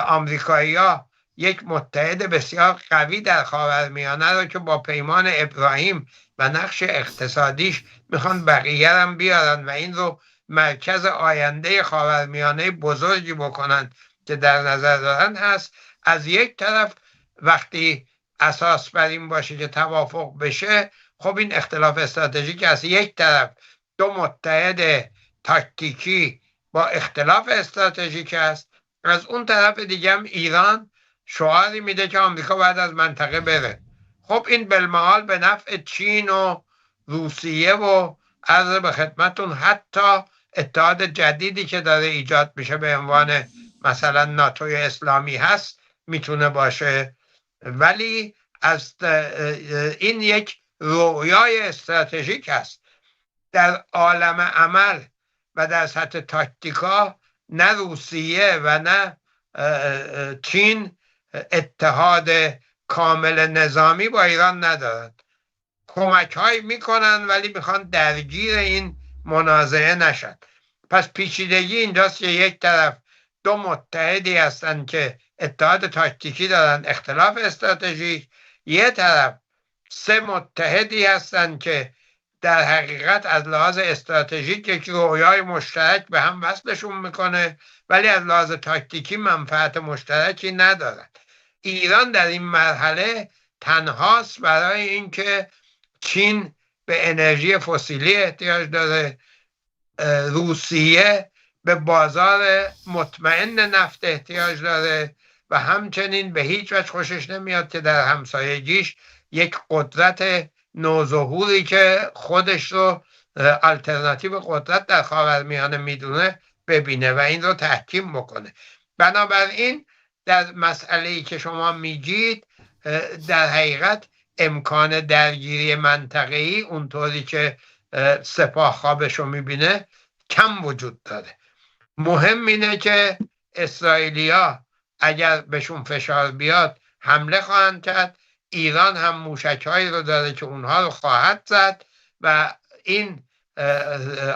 آمریکایی‌ها یک متحد بسیار قوی در خاورمیانه رو که با پیمان ابراهیم و نقش اقتصادیش میخوان بقیه هم بیارن و این رو مرکز آینده خاورمیانه بزرگی بکنن که در نظر دارن هست. از یک طرف وقتی اساس بر این باشه که توافق بشه، خب این اختلاف استراتژیک از یک طرف 2 متحد تاکتیکی با اختلاف استراتژیک است، از اون طرف دیگه هم ایران شعاری میده که آمریکا باید از منطقه بره. خب این بالمحال به نفع چین و روسیه و عرض به خدمتون حتی اتحاد جدیدی که داره ایجاد میشه به عنوان مثلا ناتوی اسلامی هست میتونه باشه، ولی از این یک رویای استراتژیک است. در عالم عمل و در سطح تاکتیکا نه روسیه و نه چین اتحاد کامل نظامی با ایران ندارند. کمک های میکنن ولی میخوان درگیر این منازعه نشن. پس پیچیدگی اینجاست که یک طرف 2 متحدی هستن که اتحاد تاکتیکی دارن، اختلاف استراتژیک، یه طرف 3 متحدی هستن که در حقیقت از لحاظ استراتژیک یک رویای مشترک به هم وصلشون میکنه ولی از لحاظ تاکتیکی منفعت مشترکی ندارن. ایران در این مرحله تنهاست برای اینکه چین به انرژی فسیلی احتیاج داره، روسیه به بازار مطمئن نفت احتیاج داره و همچنین به هیچ وجه خوشش نمیاد که در همسایگیش یک قدرت نوظهوری که خودش رو آلترناتیو قدرت در خاورمیانه میدونه ببینه و این رو تحکیم بکنه. بنابراین در مسئله‌ای که شما میگید در حقیقت امکان درگیری منطقه‌ای اونطوری که سپاه خوابش رو میبینه کم وجود داره. مهم اینه که اسرائیلیا اگر بهشون فشار بیاد حمله خواهند کرد. ایران هم موشک‌هایی رو داره که اونها رو خواهد زد و این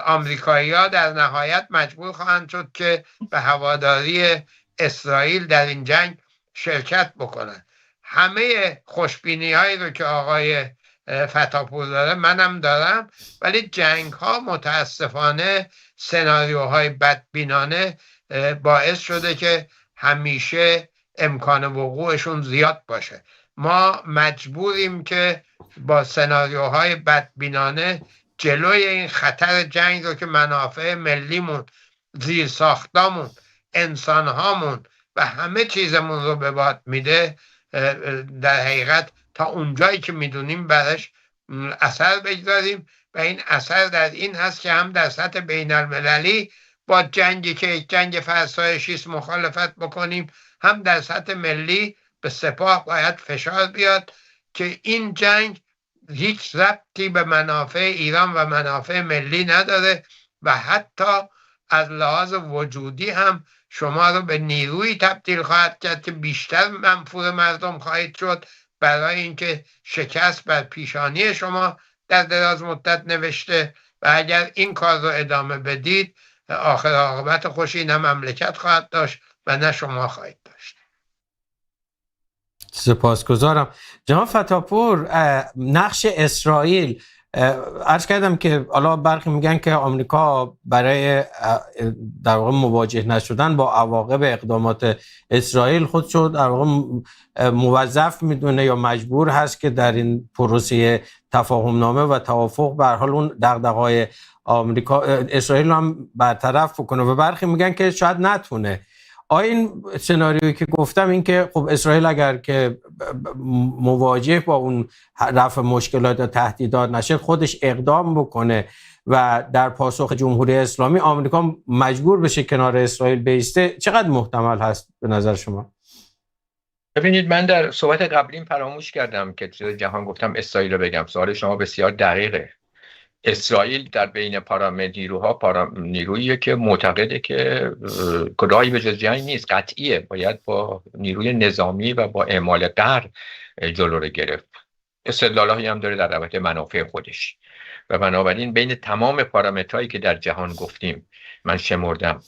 آمریکایی‌ها در نهایت مجبور خواهند شد که به هواداری اسرائیل در این جنگ شرکت بکنن. همه خوشبینی‌هایی رو که آقای فتاپور داره منم دارم، ولی جنگ‌ها متاسفانه سناریوهای بدبینانه باعث شده که همیشه امکان وقوعشون زیاد باشه. ما مجبوریم که با سناریوهای بدبینانه جلوی این خطر جنگ رو که منافع ملیمون، زیر ساختامون، انسانهامون و همه چیزمون رو به باد میده در حقیقت تا اونجایی که میدونیم برش اثر بگذاریم و این اثر در این هست که هم در سطح بین المللی با جنگی که یک جنگ فرسایشی است مخالفت بکنیم، هم در سطح ملی به سپاه باید فشار بیاد که این جنگ هیچ ربطی به منافع ایران و منافع ملی نداره و حتی از لحاظ وجودی هم شما رو به نیروی تبدیل خواهد کرد که بیشتر منفور مردم خواهید شد برای اینکه شکست بر پیشانی شما در دراز مدت نوشته و اگر این کار رو ادامه بدید آخر عاقبت خوشی نه مملکت خواهد داشت و نه شما خواهید داشت. سپاسگزارم. جناب فتاپور، نقش اسرائیل، عرض کردم که حالا برخی میگن که آمریکا برای در واقع مواجه نشدن با عواقب اقدامات اسرائیل خودش رو در واقع موظف میدونه یا مجبور هست که در این پروسه تفاهم نامه و توافق به هر حال اون دغدغه‌های آمریکا اسرائیل هم برطرف بکنه و برخی میگن که شاید نتونه. آیا این سناریویی که گفتم این که خب اسرائیل اگر که مواجه با اون رفع مشکلات و تهدیدات نشه خودش اقدام بکنه و در پاسخ جمهوری اسلامی آمریکا مجبور بشه کنار اسرائیل بایسته، چقدر محتمل هست به نظر شما؟ ببینید، من در صحبت قبلیم فراموش کردم که توی جهان گفتم اسرائیل رو بگم. سوال شما بسیار دقیقه. اسرائیل در بین نیروها نیروییه که معتقده که راهی به جز جنگ نیست، قطعیه، باید با نیروی نظامی و با اعمال قهر جلو رو گرفت. استدلالایی هم داره در رابطه منافع خودش و بنابراین بین تمام پارامترهایی که در جهان گفتیم من شمردم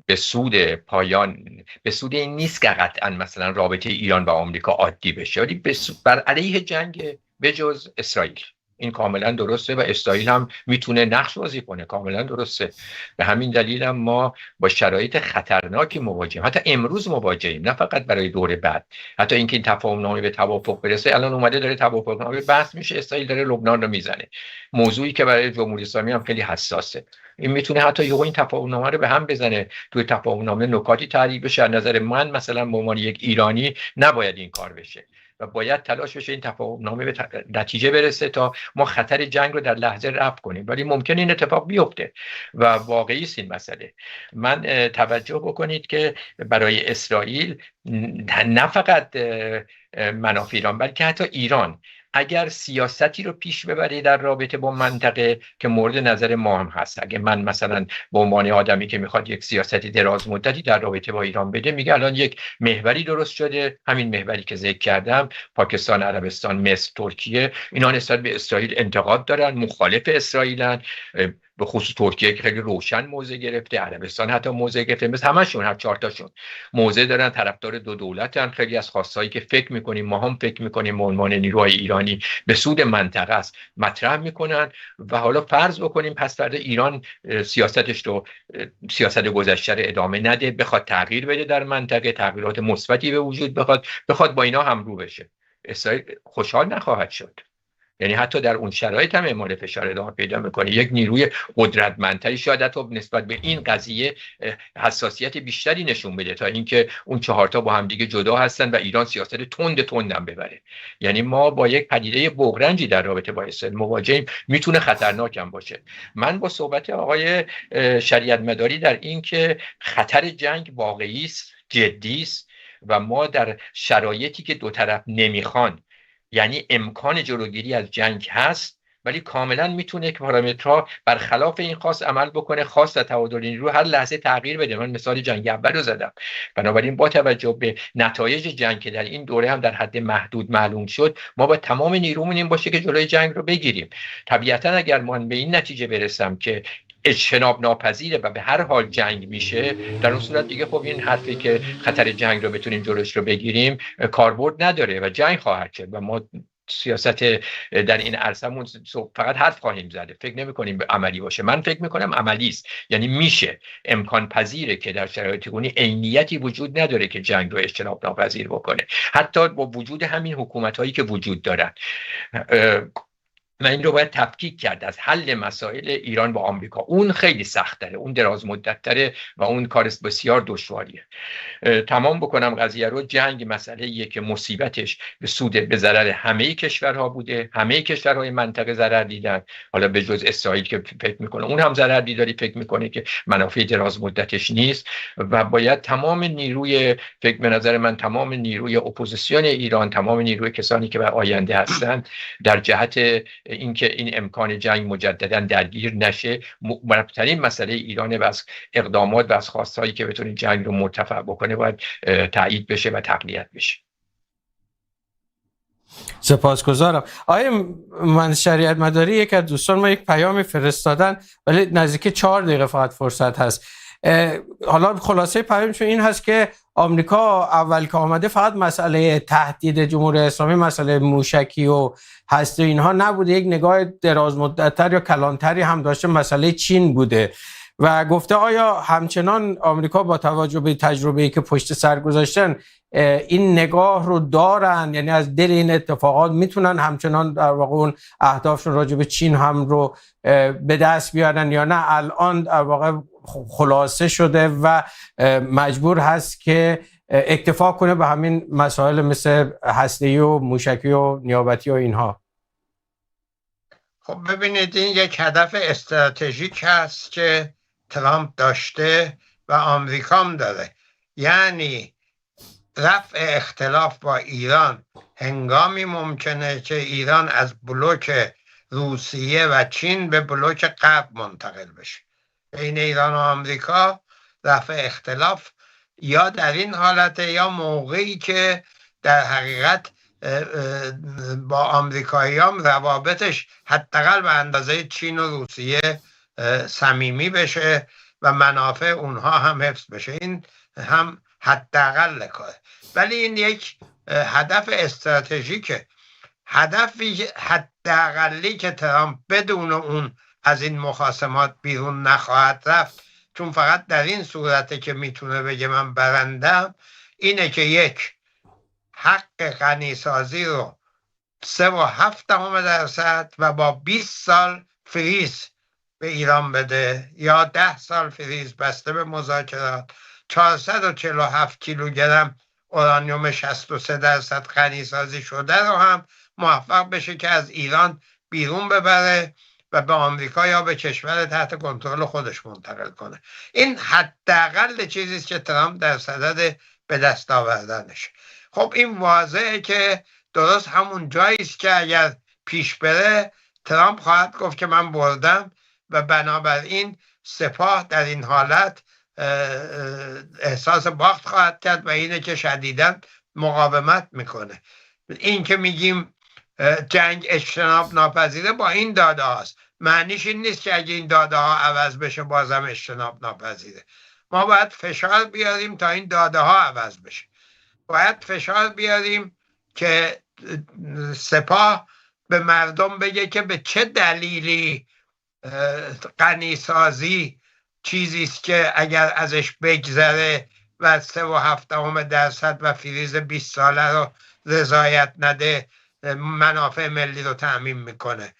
به سود پایان، به سود این نیست که قطعا مثلا رابطه ایران و آمریکا عادی بشه، ولی بر علیه جنگ به جز اسرائیل. این کاملا درسته و اسرائیل هم میتونه نقش بازی کنه، کاملا درسته. به همین دلیل هم ما با شرایط خطرناکی مواجهیم، حتی امروز مواجهیم، نه فقط برای دور بعد. حتی اینکه این تفاهم نامه به توافق برسه، الان اومده داره توافق نامه بحث میشه، اسرائیل داره لبنان رو میزنه، موضوعی که برای جمهوری اسلامی هم خیلی حساسه. این میتونه حتی این تفاهم نامه رو به هم بزنه، توی تفاهم نامه نکاتی تعریف بشه. از نظر من مثلا به عنوان یک ایرانی نباید این کار بشه و باید تلاش بشه این تفاهم نامه به نتیجه برسه تا ما خطر جنگ رو در لحظه رفع کنیم، ولی ممکن این اتفاق بیفته و واقعی است این مسئله. من توجه بکنید که برای اسرائیل نه فقط منافع ایران بلکه حتی ایران اگر سیاستی رو پیش ببره در رابطه با منطقه که مورد نظر ما هم هست، اگه من مثلا به عنوان آدمی که میخواد یک سیاستی دراز مدتی در رابطه با ایران بده، میگه الان یک محوری درست شده، همین محوری که ذکر کردم، پاکستان، عربستان، مصر، ترکیه، اینا نسبت به اسرائیل انتقاد دارن، مخالف اسرائیلن، به خصوص ترکیه که خیلی روشن موضع گرفته، عربستان حتی موضع گرفته، مثل همشون، هر 4 تاشون موضع دارن، طرفدار 2 دولتن. خیلی از خواستایی که فکر میکنیم، ما هم فکر میکنیم به عنوان نیروهای ایرانی به سود منطقه است، مطرح میکنن. و حالا فرض بکنیم پس فردا ایران سیاستش رو، سیاست گذشته رو ادامه نده، بخواد تغییر بده در منطقه، تغییرات مثبتی به وجود بخواد با اینا همرو بشه، اسرائیل خوشحال نخواهد شد. یعنی حتی در اون شرایط هم اعمال فشار ادامه پیدا میکنه. یک نیروی قدرتمندتری شاید حتی نسبت به این قضیه حساسیت بیشتری نشون بده تا اینکه اون 4 تا با هم دیگه جدا هستن و ایران سیاست تندم ببره. یعنی ما با یک پدیده بغرنجی در رابطه با اسرائیل مواجهیم، میتونه خطرناک هم باشه. من با صحبت آقای شریعت مداری در این که خطر جنگ واقعی است، جدی است و ما در شرایطی که دو طرف نمیخوان، یعنی امکان جلوگیری از جنگ هست، ولی کاملا میتونه که پارامترها برخلاف این خواست عمل بکنه، خواست تبادل نیرو هر لحظه تغییر بده. من مثال جنگ اول رو زدم. بنابراین با توجه به نتایج جنگ که در این دوره هم در حد محدود معلوم شد، ما با تمام نیرومون این باشه که جلوی جنگ رو بگیریم. طبیعتا اگر من به این نتیجه برسم که اجتناب ناپذیره و به هر حال جنگ میشه، در اون صورت دیگه خب این حرفی که خطر جنگ رو بتونیم جلوش رو بگیریم کاربرد نداره و جنگ خواهد شد و ما سیاست در این عرصه‌مون فقط حرف خواهیم زده، فکر نمی‌کنیم به عملی باشه. من فکر می‌کنم عملی است، یعنی میشه، امکان پذیره که در شرایط کنونی عینیتی وجود نداره که جنگ رو اجتناب ناپذیر بکنه، حتی با وجود همین حکومت‌هایی که وجود دارن. و این رو باید تفکیک کرد از حل مسائل ایران با آمریکا. اون خیلی سخت تره، اون دراز مدت تره و اون کار بسیار دشواریه. تمام بکنم قضیه رو، جنگ مسئله که مصیبتش به سود به ضرر همه کشورها بوده، همه کشورهای منطقه ضرر دیدن، حالا به جز اسرائیل که فکر میکنه اون هم ضرر دیداری، فکر میکنه که منافع دراز مدتش نیست و باید تمام نیروی، فکر به نظر من تمام نیروی اپوزیسیون ایران، تمام نیروی کسانی که بر آینده هستن در جهت اینکه این امکان جنگ مجددا درگیر نشه، مهمترین مسئله ایران و از اقدامات و از خواستهایی که بتونه جنگ رو مرتفع بکنه باید تایید بشه و تقویت بشه. سپاسگزارم. آقای من شریعت مداری، یک از دوستان ما یک پیامی فرستادن ولی نزدیک 4 دقیقه فقط فرصت هست. حالا خلاصه پیامشون این هست که آمریکا اول که آمده فقط مسئله تهدید جمهوری اسلامی، مسئله موشکی و هسته اینها نبوده، یک نگاه دراز مدت‌تر یا کلانتری هم داشته، مسئله چین بوده و گفته آیا همچنان آمریکا با توجه به تجربه‌ای که پشت سر گذاشتن این نگاه رو دارن، یعنی از دل این اتفاقات میتونن همچنان در واقع اون اهدافشون راجع به چین هم رو به دست بیارن یا نه الان در واقع خلاصه شده و مجبور هست که اکتفا کنه به همین مسائل مثل هسته‌ای و موشکی و نیابتی و اینها؟ خب ببینید، این یک هدف استراتژیک هست که ترامپ داشته و آمریکا هم داره، یعنی رفع اختلاف با ایران هنگامی ممکنه که ایران از بلوک روسیه و چین به بلوک غرب منتقل بشه. بین ایران و آمریکا رفع اختلاف یا در این حالته یا موقعی که در حقیقت با آمریکایی‌ها روابطش حداقل به اندازه چین و روسیه صمیمی بشه و منافع اونها هم حفظ بشه. این هم حداقل کاره، ولی این یک هدف استراتژیکه، هدفی حداقلی که ترامپ بدون اون از این مخاصمات بیرون نخواهد رفت، چون فقط در این صورته که میتونه بگه من برندم، اینه که یک، حق غنیسازی رو 3.7% و با 20 سال فریز به ایران بده یا 10 سال فریز بسته به مذاکرات، 447 کیلوگرم اورانیوم 63% غنیسازی شده رو هم موفق بشه که از ایران بیرون ببره و به آمریکا یا به کشور تحت کنترل خودش منتقل کنه. این حداقل چیزی است که ترامپ در صدد به دست آوردنش. خب این واضحه که درست همون جایی است که اگر پیش بره ترامپ خواهد گفت که من بردم و بنابراین سپاه در این حالت احساس باخت خواهد کرد و اینه که شدیداً مقاومت میکنه. این که میگیم جنگ اجتناب ناپذیره با این داده هاست، معنیش این نیست که اگه این داده ها عوض بشه بازم اجتناب ناپذیره. ما باید فشار بیاریم تا این داده ها عوض بشه. باید فشار بیاریم که سپاه به مردم بگه که به چه دلیلی غنیسازی چیزی است که اگر ازش بگذره و 3.7% و فریز 20 ساله رو رضایت نده منافع ملی رو تأمین میکنه.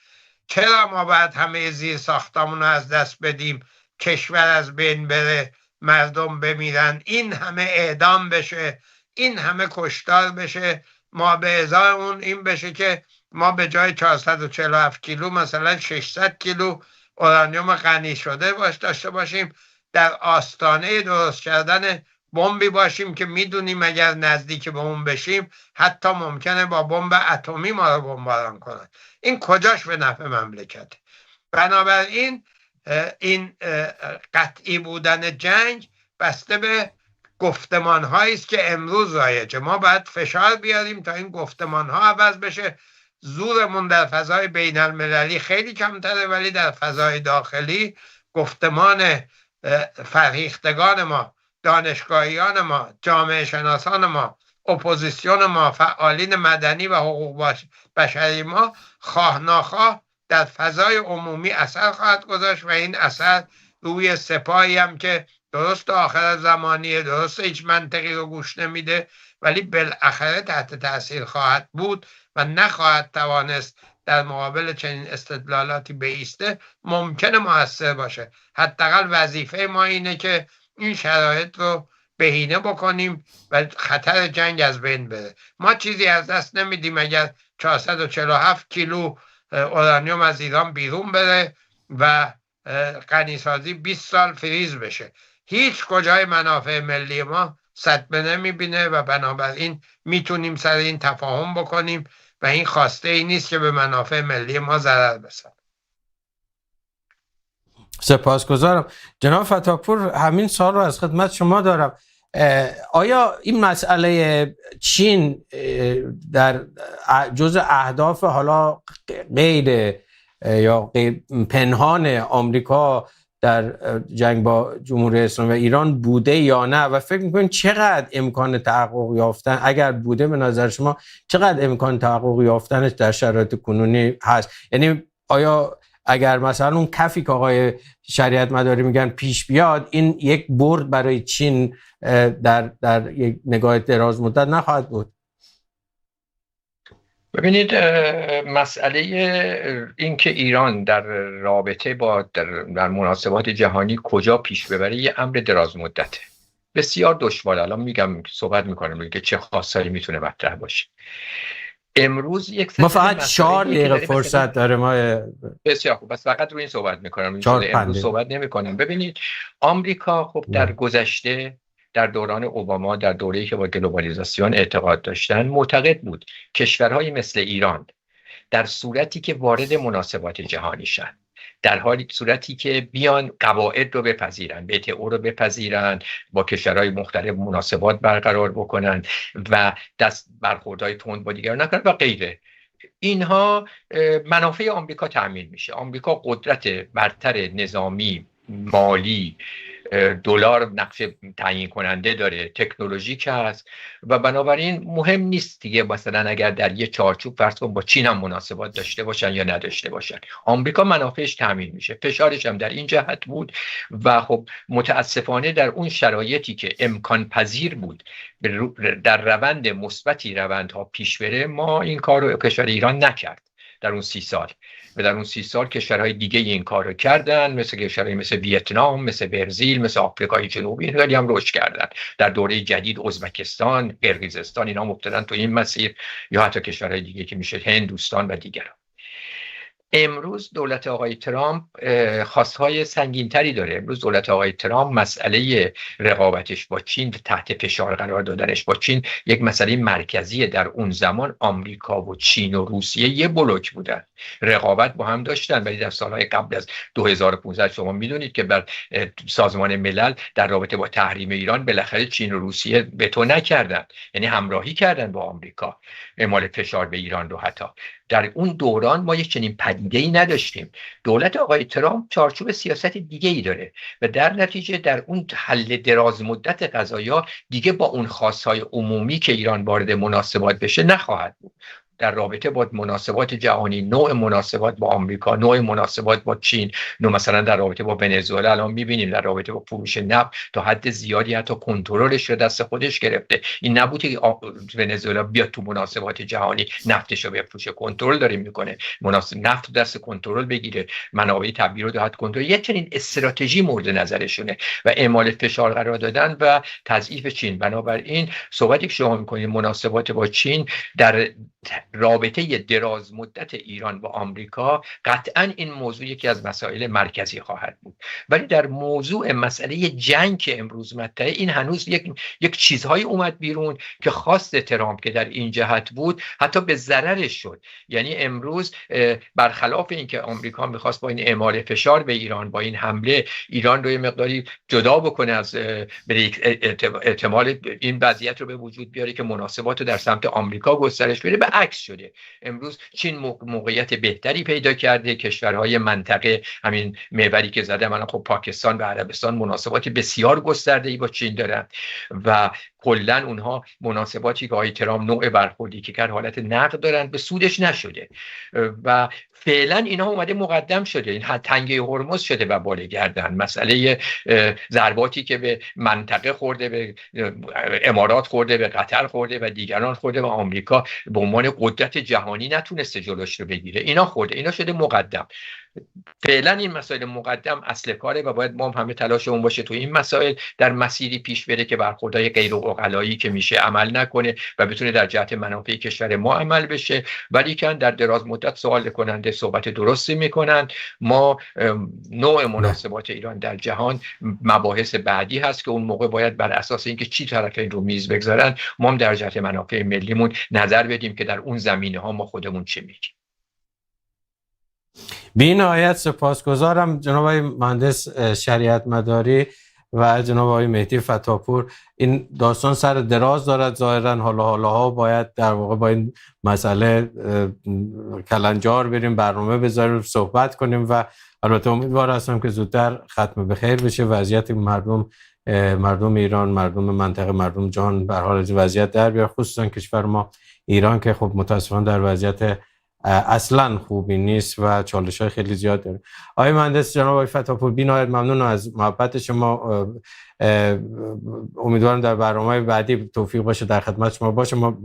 چرا ما باید همه زیر ساختمون رو از دست بدیم، کشور از بین بره، مردم بمیرن، این همه اعدام بشه، این همه کشتار بشه، ما به ازای اون این بشه که ما به جای 447 کیلو مثلا 600 کیلو اورانیوم غنی شده داشته باشیم، در آستانه درست کردن بمبی باشیم که میدونیم اگر نزدیک به اون بشیم حتی ممکنه با بمب اتمی ما رو بمباران کنه. این کجاش به نفع مملکته؟ بنابراین این قطعی بودن جنگ بسته به گفتمان هایی است که امروز رایجه. ما باید فشار بیاریم تا این گفتمان ها عوض بشه. زورمون در فضای بین المللی خیلی کمتره، ولی در فضای داخلی گفتمان فرهیختگان ما، دانشگاهیان ما، جامعه شناسان ما، اپوزیسیون ما، فعالین مدنی و حقوق بشری ما خواه ناخواه در فضای عمومی اثر خواهد گذاشت و این اثر روی سپاهی هم که درست آخر زمانیه، درست هیچ منطقی رو گوش نمیده، ولی بالاخره تحت تاثیر خواهد بود و نخواهد توانست در مقابل چنین استدلالاتی بایسته، ممکنه مؤثر باشه. حداقل وظیفه ما اینه که این شرایط رو بهینه بکنیم و خطر جنگ از بین بره. ما چیزی از دست نمیدیم اگر 447 کیلو اورانیوم از ایران بیرون بره و غنیسازی 20 سال فریز بشه. هیچ کجای منافع ملی ما صدمه نمیبینه و بنابراین میتونیم سر این تفاهم بکنیم و این خواسته ای نیست که به منافع ملی ما ضرر برسد. سپاسگزارم. جناب فتاحپور، همین سوال رو از خدمت شما دارم. آیا این مسئله چین در جزء اهداف حالا غیر یا پنهان آمریکا در جنگ با جمهوری اسلامی و ایران بوده یا نه و فکر می‌کنید چقدر امکان تحقق یافتن، اگر بوده به نظر شما چقدر امکان تحقق یافتنش در شرایط کنونی هست؟ یعنی آیا اگر مثلا اون کفی که آقای شریعت مداری میگن پیش بیاد، این یک برد برای چین در یک نگاه دراز مدت نخواهد بود؟ ببینید، مسئله این که ایران در رابطه با در مناسبات جهانی کجا پیش ببره یه امر دراز مدته، بسیار دشوار. الان میگم صحبت میکنم که چه خواستاری میتونه مطرح باشه. امروز یک ما فقط 4 دقیقه فرصت داره. ما بسیار خوب، بس فقط روی این صحبت میکنم، امروز صحبت نمیکنیم. ببینید، آمریکا خب در گذشته در دوران اوباما، در دوره‌ای که با گلوبالیزاسیون اعتقاد داشتن، معتقد بود کشورهای مثل ایران در صورتی که وارد مناسبات جهانی شن، در حالی صورتی که بیان قواعد رو بپذیرن، WTO رو بپذیرن، با کشورهای مختلف مناسبات برقرار بکنن و دست برخوردهای تند با دیگران نکنن و غیره، اینها منافع آمریکا تأمین میشه. آمریکا قدرت برتر نظامی، مالی، دلار نقش تعیین کننده داره، تکنولوژیک هست و بنابراین مهم نیست دیگه مثلا اگر در یه چارچوب فرض کن با چین هم مناسبات داشته باشن یا نداشته باشن، آمریکا منافعش تامین میشه. فشارش هم در این جهت بود و خب متاسفانه در اون شرایطی که امکان پذیر بود در روند مثبتی روندها پیش بره، ما این کار رو کشور ایران نکرد در اون 30 سال و در اون 30 سال کشورهای دیگه این کار رو کردن، مثل کشورهای مثل ویتنام، مثل برزیل، مثل آفریقای جنوبی، خیلی هم رشد کردن. در دوره جدید ازبکستان، قرقیزستان اینا مبتدن تو این مسیر، یا حتی کشورهای دیگه که میشه هندوستان و دیگران. امروز دولت آقای ترامپ خواستهای سنگین‌تری داره. امروز دولت آقای ترامپ مسئله رقابتش با چین، تحت فشار قرار دادنش با چین، یک مسئله مرکزیه. در اون زمان آمریکا و چین و روسیه یه بلوک بودن، رقابت با هم داشتن، ولی در سالهای قبل از 2015 شما میدونید که بر سازمان ملل در رابطه با تحریم ایران بالاخره چین و روسیه وتو نکردن، یعنی همراهی کردن با آمریکا اعمال فشار به ایران رو. حتی در اون دوران ما یک چنین پدیده‌ای نداشتیم. دولت آقای ترامپ چارچوب سیاست دیگه‌ای داره و در نتیجه در اون حل دراز مدت قضایا دیگه با اون خواستهای عمومی که ایران وارد مناسبات بشه نخواهد بود. در رابطه با مناسبات جهانی، نوع مناسبات با آمریکا، نوع مناسبات با چین، نوع مثلا در رابطه با ونزوئلا الان می‌بینیم در رابطه با فروش نفت تا حد زیادی حتی کنترلش رو دست خودش گرفته. این نبوده که ونزوئلا بیاد تو مناسبات جهانی نفتش رو بفروشه، کنترل داره میکنه، نفت دست کنترل بگیره، منابع طبیعی رو تحت کنترل. یه چنین استراتژی مورد نظرشونه و اعمال فشار قرار دادن و تضعیف چین. بنابراین صحبتی که شما می‌کنید مناسبات با چین در رابطه دراز مدت ایران با آمریکا قطعا این موضوع یکی از مسائل مرکزی خواهد بود. ولی در موضوع مسئله جنگ که امروز مطرحه، این هنوز یک چیزهایی اومد بیرون که خواست ترامپ که در این جهت بود حتی به ضررش شد. یعنی امروز برخلاف اینکه آمریکا میخواست با این اعمال فشار به ایران، با این حمله ایران رو یه مقداری جدا بکنه از احتمال این وضعیت رو به وجود بیاره که مناسبات رو در سمت آمریکا گسترش بده، به عکس شده. امروز چین موقعیت بهتری پیدا کرده. کشورهای منطقه، همین محوری که زدم الان، خب پاکستان و عربستان مناسبات بسیار گسترده‌ای با چین دارن و کلا اونها مناسباتی که آقای ترامپ نوع برخوردی که کرد حالت نقد دارن، به سودش نشده و فعلا اینا اومده مقدم شده. این تنگه هرمز شده و بالا گردن. مسئله ضرباتی که به منطقه خورده، به امارات خورده، به قطر خورده و دیگران خورده و آمریکا به عنوان قدرت جهانی نتونسته جلوش رو بگیره، اینا خورده، اینا شده مقدم. فعلا این مسائل مقدم اصل کاره و باید ما هم همه تلاشمون باشه تو این مسائل در مسیری پیش بره که برخوردهای غیر عقلایی که میشه عمل نکنه و بتونه در جهت منافع کشور ما عمل بشه. ولی کن در دراز مدت سوال کننده صحبت درستی میکنن. ما نوع مناسبات ایران در جهان مباحث بعدی هست که اون موقع باید بر اساس اینکه چی طرفین رو میز بگذارن، ما هم در جهت منافع ملیمون نظر بدیم که در اون زمینه ها ما خودمون چه میگیم. بی نهایت سپاسگزارم جناب آقای مهندس شریعت مداری و جناب آقای مهدی فتاپور. این داستان سر دراز دارد ظاهرا، حالا باید در واقع با این مسئله کلنجار بریم، برنامه بذاریم، صحبت کنیم و البته امیدوار هستم که زودتر ختم به خیر بشه. وضعیت مردم ایران، مردم منطقه، مردم جهان به حال وضعیت در بیار، خصوصا کشور ما ایران که خب متاسفانه در وضعیت اصلا خوبی نیست و چالش‌های خیلی زیاد داره. آقای مهندس جناب آقای فتاپور، بی‌نهایت ممنون از محبت شما. امیدوارم در برنامه بعدی توفیق باشه در خدمت شما باشه. ما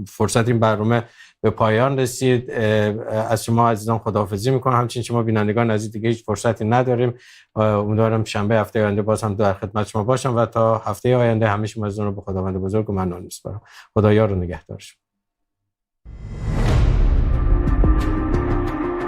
فرصت این برنامه به پایان رسید. از شما عزیزان خداحافظی میکنم. همچنین شما بینندگان عزیز دیگه هیچ فرصتی نداریم. امیدوارم شنبه هفته آینده باز هم در خدمت شما باشم و تا هفته آینده همه شما عزیزان رو به خداوند بزرگ و منان میسپارم. خدا یار و نگهدار شما.